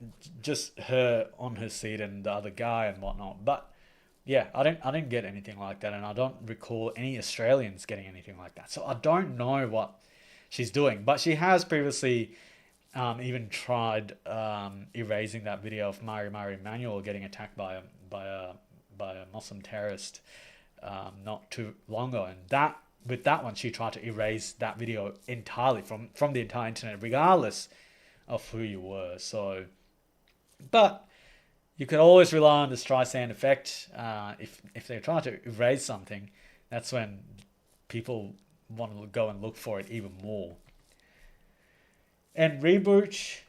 just her on her seat and the other guy and whatnot. But yeah, I didn't get anything like that, and I don't recall any Australians getting anything like that. So I don't know what she's doing, but she has previously even tried erasing that video of Mari Emanuel getting attacked by a Muslim terrorist not too long ago, and with that one she tried to erase that video entirely from the entire internet, regardless of who you were. So, but you can always rely on the Streisand effect. If they try to erase something, that's when people want to go and look for it even more. And Reboot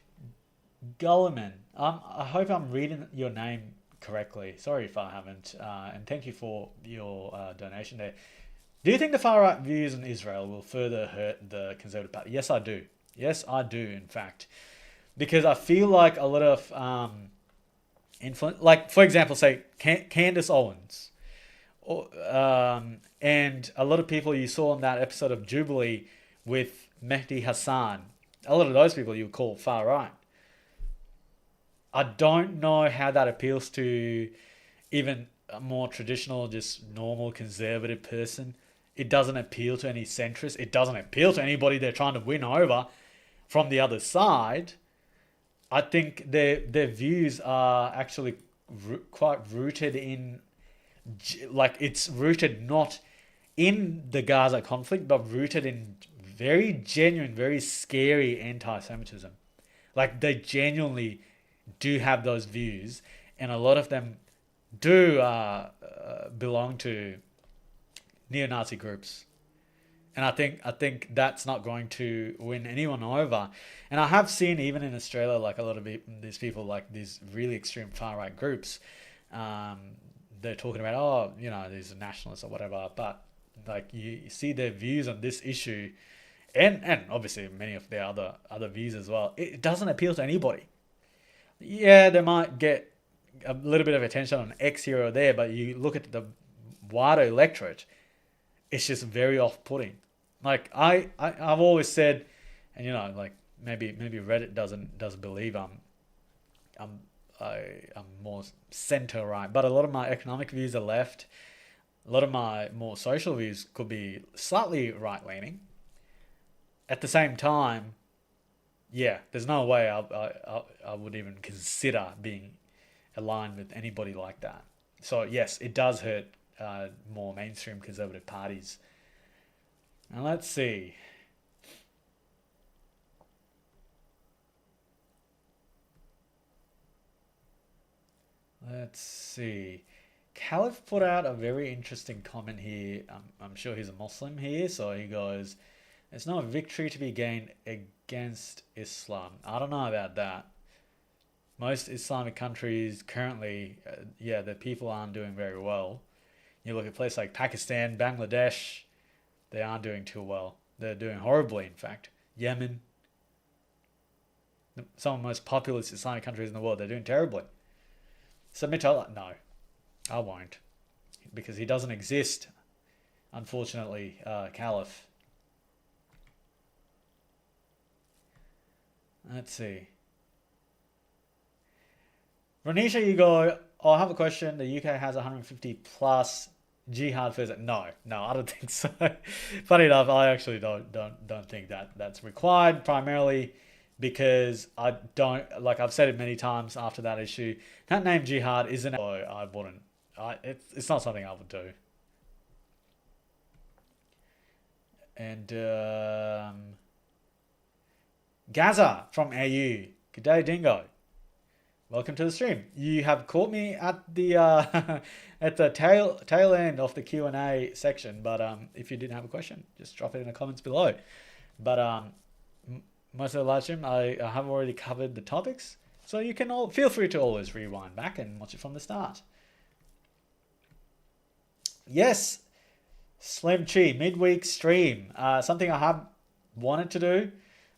Gulliman, I hope I'm reading your name correctly. Sorry if I haven't. And thank you for your donation there. Do you think the far-right views on Israel will further hurt the Conservative Party? Yes, I do. Yes, I do, in fact. Because I feel like a lot of influence, like, for example, say, Candace Owens, and a lot of people you saw in that episode of Jubilee with Mehdi Hassan, a lot of those people you would call far-right. I don't know how that appeals to even a more traditional, just normal conservative person. It doesn't appeal to any centrists. It doesn't appeal to anybody they're trying to win over from the other side. I think their views are actually quite rooted in, like, it's rooted not in the Gaza conflict, but rooted in very genuine, very scary anti-Semitism. Like, they genuinely do have those views, and a lot of them do belong to neo-Nazi groups. And I think that's not going to win anyone over. And I have seen, even in Australia, like, a lot of these people, like these really extreme far-right groups, they're talking about, oh, you know, these are nationalists or whatever. But, like, you see their views on this issue, and obviously many of their other views as well. It doesn't appeal to anybody. Yeah, they might get a little bit of attention on X here or there, but you look at the wider electorate, it's just very off-putting. Like, I've always said, and, you know, like, maybe Reddit doesn't believe I'm more center right, but a lot of my economic views are left. A lot of my more social views could be slightly right-leaning. At the same time, yeah, there's no way I would even consider being aligned with anybody like that. So yes, it does hurt more mainstream conservative parties. Now let's see. Caliph put out a very interesting comment here. I'm sure he's a Muslim here, so he goes, "There's no victory to be gained against Islam." I don't know about that. Most Islamic countries currently, the people aren't doing very well. You look at places like Pakistan, Bangladesh, they aren't doing too well. They're doing horribly, in fact. Yemen, some of the most populous Islamic countries in the world, they're doing terribly. Submit to Allah? No, I won't. Because he doesn't exist, unfortunately, Caliph. Let's see. Renisha, you go, oh, I have a question. The UK has 150 plus jihad first. No, I don't think so. Funny enough, I actually don't think that's required, primarily because I don't, like I've said it many times after that issue, that name jihad isn't, so I wouldn't, it's not something I would do. And Gaza from AU. Good day, Dingo. Welcome to the stream. You have caught me at the at the tail end of the Q&A section, but if you didn't have a question, just drop it in the comments below. But most of the live stream, I have already covered the topics, so you can all feel free to always rewind back and watch it from the start. Yes, Slim Chi midweek stream, something I have wanted to do,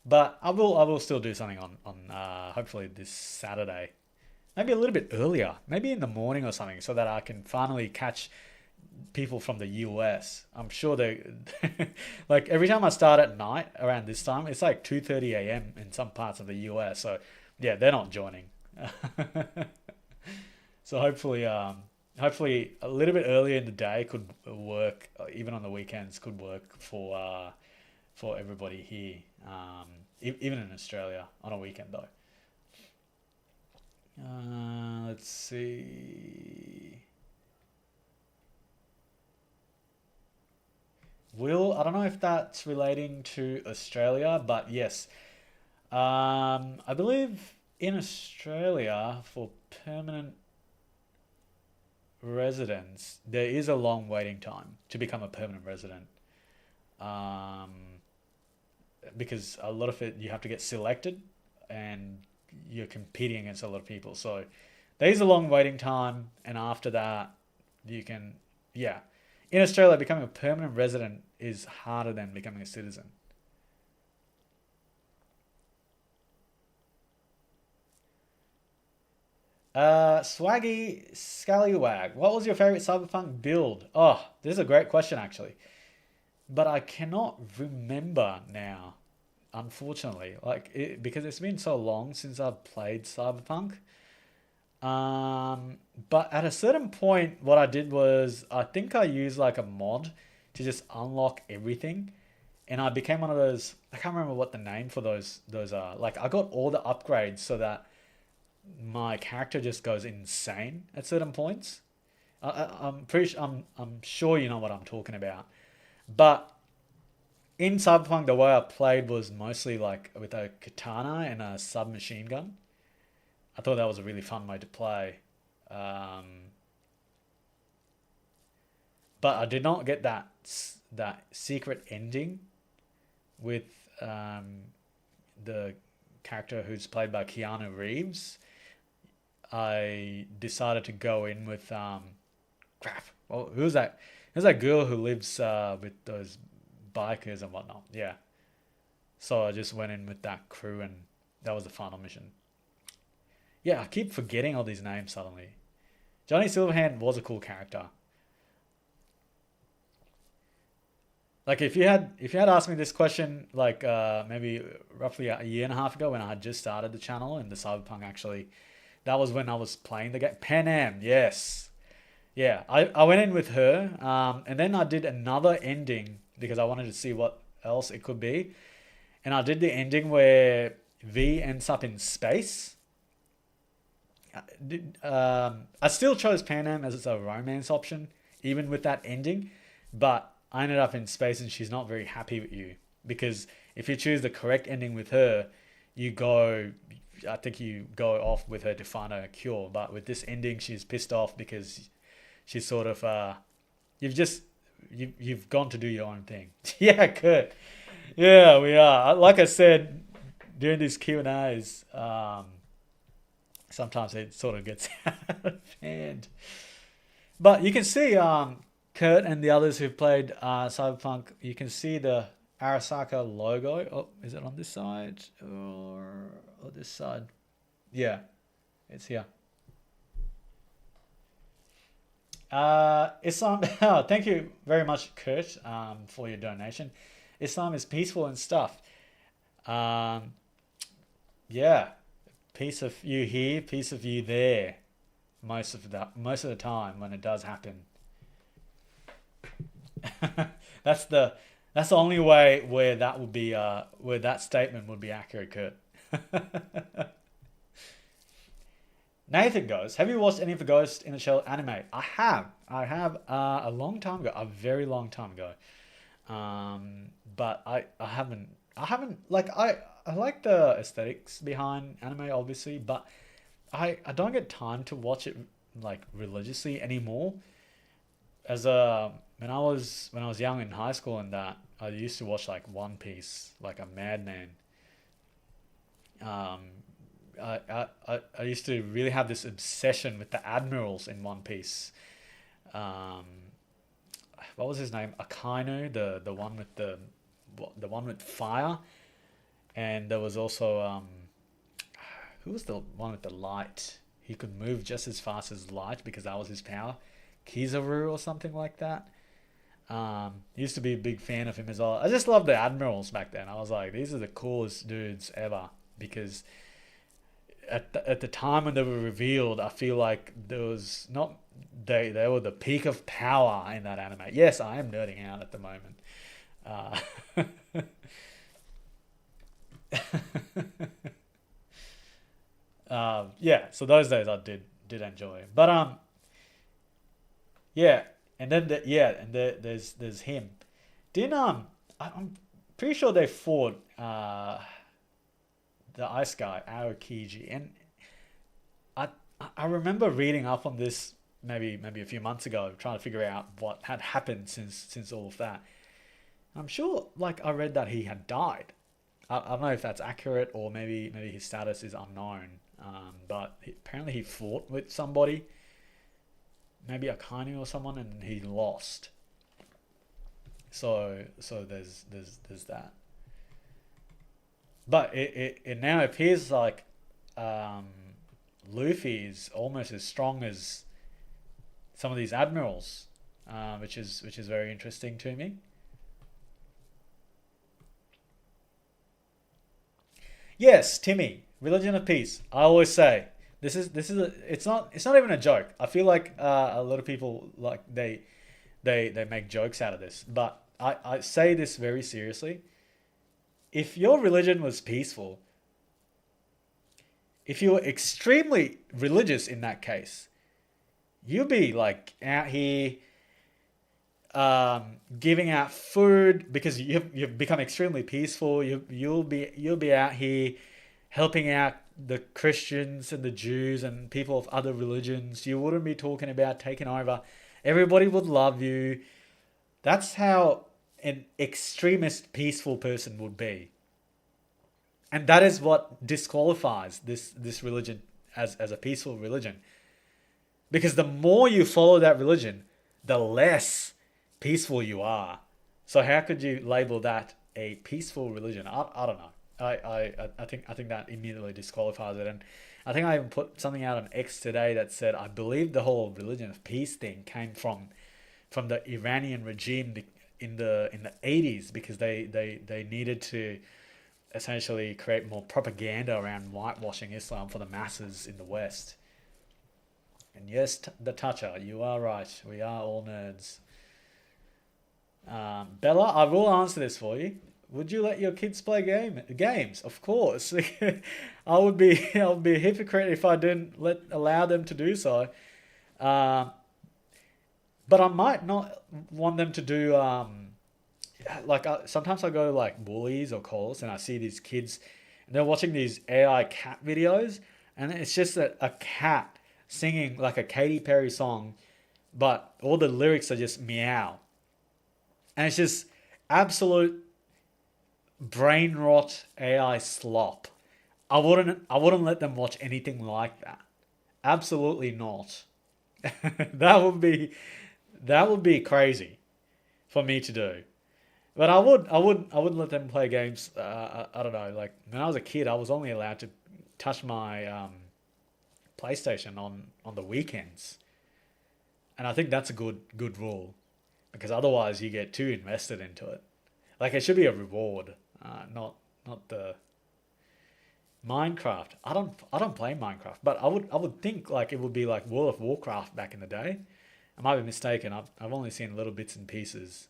but I will still do something on hopefully this Saturday. maybe a little bit earlier, maybe in the morning or something, so that I can finally catch people from the US. I'm sure they like every time I start at night around this time, it's like 2:30 a.m. in some parts of the US. So yeah, they're not joining. So hopefully a little bit earlier in the day could work, even on the weekends could work for everybody here, even in Australia on a weekend though. Let's see. I don't know if that's relating to Australia, but yes. I believe in Australia for permanent residents, there is a long waiting time to become a permanent resident. Because a lot of it, you have to get selected and you're competing against a lot of people. So there is a long waiting time. And after that, you can, yeah. In Australia, becoming a permanent resident is harder than becoming a citizen. Swaggy Scallywag, what was your favorite Cyberpunk build? Oh, this is a great question actually, but I cannot remember now, unfortunately. Because it's been so long since I've played Cyberpunk. But at a certain point, what I did was I think I used like a mod to just unlock everything, and I became one of those. I can't remember what the name for those are. Like I got all the upgrades so that my character just goes insane at certain points. I'm sure you know what I'm talking about. But in Cyberpunk, the way I played was mostly like with a katana and a submachine gun. I thought that was a really fun way to play. But I did not get that secret ending with the character who's played by Keanu Reeves. I decided to go in with crap. Well, who's that? Who's that girl who lives with those bikers and whatnot? Yeah. So I just went in with that crew, and that was the final mission. Yeah, I keep forgetting all these names suddenly. Johnny Silverhand was a cool character. Like if you had asked me this question like maybe roughly a year and a half ago when I had just started the channel and the Cyberpunk actually, that was when I was playing the game. Pan Am, yes. Yeah, I went in with her, and then I did another ending because I wanted to see what else it could be. And I did the ending where V ends up in space. I still chose Pan Am as a romance option, even with that ending. But I ended up in space and she's not very happy with you. Because if you choose the correct ending with her, I think you go off with her to find a cure. But with this ending, she's pissed off because she's sort of, you've gone to do your own thing. Yeah, Kurt. Yeah, we are. Like I said, during these Q&As, sometimes it sort of gets out of hand. But you can see Kurt and the others who've played Cyberpunk, you can see the Arasaka logo. Oh, is it on this side or this side? Yeah, it's here. Islam, thank you very much, Kurt, for your donation. Islam is peaceful and stuff. Yeah, piece of you here, piece of you there. Most of the time when it does happen. That's the only way where that would be where that statement would be accurate, Kurt. Nathan goes, have you watched any of the Ghost in the Shell anime? I have a long time ago, a very long time ago. But I haven't like I like the aesthetics behind anime obviously, but I don't get time to watch it like religiously anymore. When I was young in high school and that, I used to watch like One Piece like a madman. I used to really have this obsession with the admirals in One Piece. What was his name? Akainu, the one with the one with fire, and there was also who was the one with the light? he could move just as fast as light because that was his power. Kizaru or something like that. Used to be a big fan of him as well. I just loved the admirals back then. I was like, these are the coolest dudes ever, because at the time when they were revealed, I feel like there was not they were the peak of power in that anime. Yes, I am nerding out at the moment. Yeah, so those days I did enjoy, but yeah, and then there's him. Didn't I'm pretty sure they fought the ice guy Aokiji, and I remember reading up on this maybe a few months ago, trying to figure out what had happened since all of that. I'm sure, like, I read that he had died. I don't know if that's accurate, or maybe his status is unknown. But apparently he fought with somebody, maybe Akainu or someone, and he lost. So there's that. But it now appears like Luffy is almost as strong as some of these admirals, which is very interesting to me. Yes, Timmy, Religion of Peace. I always say it's not even a joke. I feel like a lot of people, like, they make jokes out of this, but I say this very seriously. If your religion was peaceful, if you were extremely religious in that case, you'll be like out here giving out food because you've become extremely peaceful. You'll be out here helping out the Christians and the Jews and people of other religions. You wouldn't be talking about taking over. Everybody would love you. That's how an extremist peaceful person would be. And that is what disqualifies this religion as a peaceful religion. Because the more you follow that religion, the less peaceful you are. So how could you label that a peaceful religion? I don't know. I think that immediately disqualifies it. And I think I even put something out on X today that said I believe the whole religion of peace thing came from the Iranian regime in the 80s, because they needed to essentially create more propaganda around whitewashing Islam for the masses in the West. And yes, the Toucher, you are right. We are all nerds. Bella, I will answer this for you. Would you let your kids play games? Of course. I would be a hypocrite if I didn't allow them to do so. But I might not want them to do sometimes I go to like Woolies or Coles and I see these kids and they're watching these AI cat videos, and it's just a cat singing like a Katy Perry song, but all the lyrics are just meow. And it's just absolute brain rot AI slop. I wouldn't let them watch anything like that. Absolutely not. That would be crazy for me to do. But I wouldn't let them play games. I don't know. Like when I was a kid, I was only allowed to touch my PlayStation on the weekends, and I think that's a good rule, because otherwise you get too invested into it. Like it should be a reward, not the Minecraft. I don't play Minecraft, but I would think like it would be like World of Warcraft back in the day. I might be mistaken. I've only seen little bits and pieces.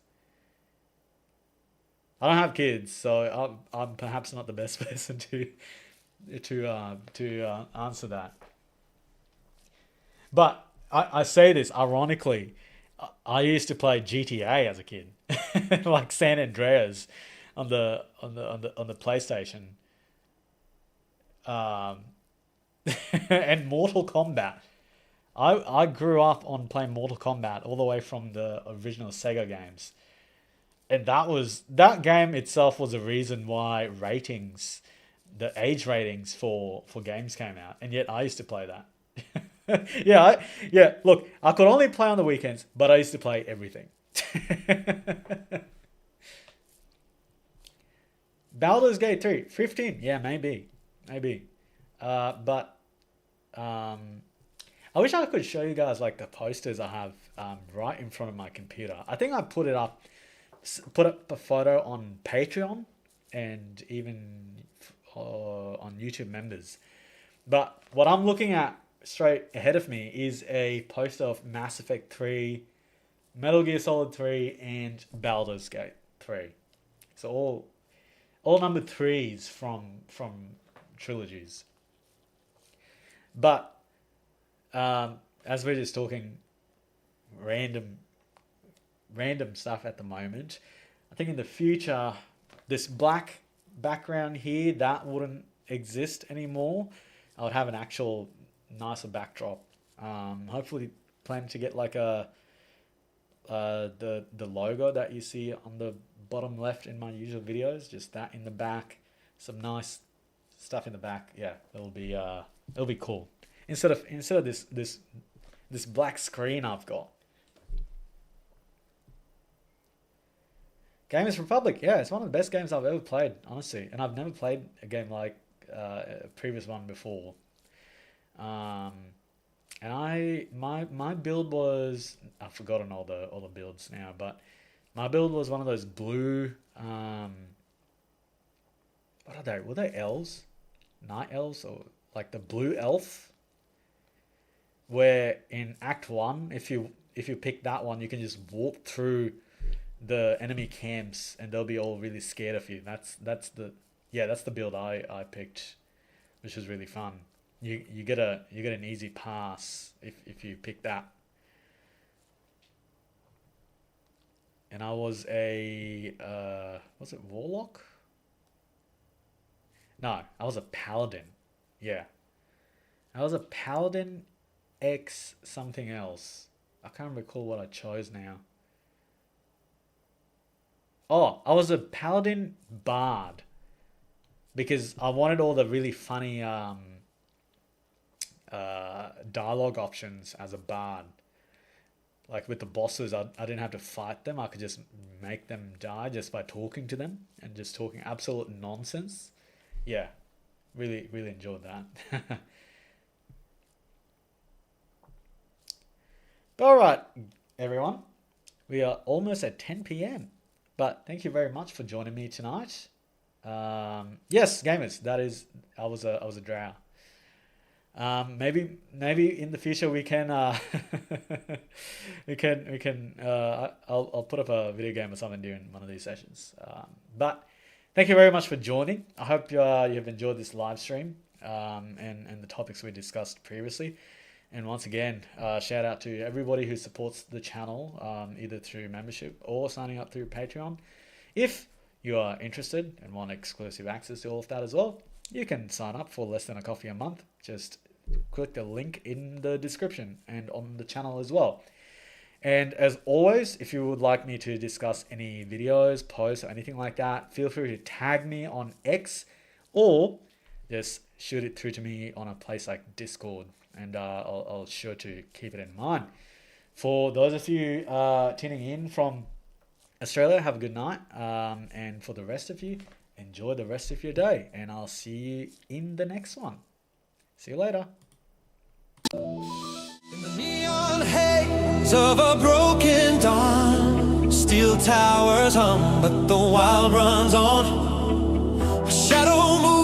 I don't have kids, so I'm perhaps not the best person to answer that. But I say this ironically. I used to play GTA as a kid, like San Andreas, on the PlayStation, and Mortal Kombat. I grew up on playing Mortal Kombat all the way from the original Sega games. And that game itself was a reason why the age ratings for games came out. And yet I used to play that. Yeah. Look, I could only play on the weekends, but I used to play everything. Baldur's Gate 3, 15. Yeah, maybe. But I wish I could show you guys like the posters I have right in front of my computer. I think I put up a photo on Patreon and even on YouTube members. But what I'm looking at straight ahead of me is a poster of Mass Effect 3, Metal Gear Solid 3, and Baldur's Gate 3. So all number 3s from trilogies. But as we're just talking random stuff at the moment, I think in the future this black background here, that wouldn't exist anymore. I would have an actual nicer backdrop. Hopefully plan to get like the logo that you see on the bottom left in my usual videos, just that in the back, some nice stuff in the back. Yeah, it'll be cool. Instead of this black screen I've got. Gamers Republic, yeah, it's one of the best games I've ever played, honestly, and I've never played a game like a previous one before. And my build was, I've forgotten all the builds now, but my build was one of those blue what are they? Were they elves? Night elves, or like the blue elf? Where in Act 1, if you pick that one, you can just walk through the enemy camps and they'll be all really scared of you. That's the build I picked, which was really fun. You get an easy pass if you pick that. And I was a was it Warlock? No, I was a Paladin. Yeah. I was a Paladin X something else. I can't recall what I chose now. Oh, I was a Paladin Bard. Because I wanted all the really funny dialogue options as a Bard. Like with the bosses, I didn't have to fight them. I could just make them die just by talking to them and just talking absolute nonsense. Yeah, really enjoyed that. All right, everyone. We are almost at 10 p.m. But thank you very much for joining me tonight. Yes, gamers, I was a drow. Maybe in the future we can I'll put up a video game or something during one of these sessions. But thank you very much for joining. I hope you have enjoyed this live stream and the topics we discussed previously. And once again, shout out to everybody who supports the channel, either through membership or signing up through Patreon. If you are interested and want exclusive access to all of that as well, you can sign up for less than a coffee a month. Just click the link in the description and on the channel as well. And as always, if you would like me to discuss any videos, posts, or anything like that, feel free to tag me on X or just shoot it through to me on a place like Discord. And I'll sure to keep it in mind. For those of you tuning in from Australia, have a good night. And for the rest of you, enjoy the rest of your day. And I'll see you in the next one. See you later. In the neon haze of a broken dawn, steel towers hum, but the wild runs on. A shadow moves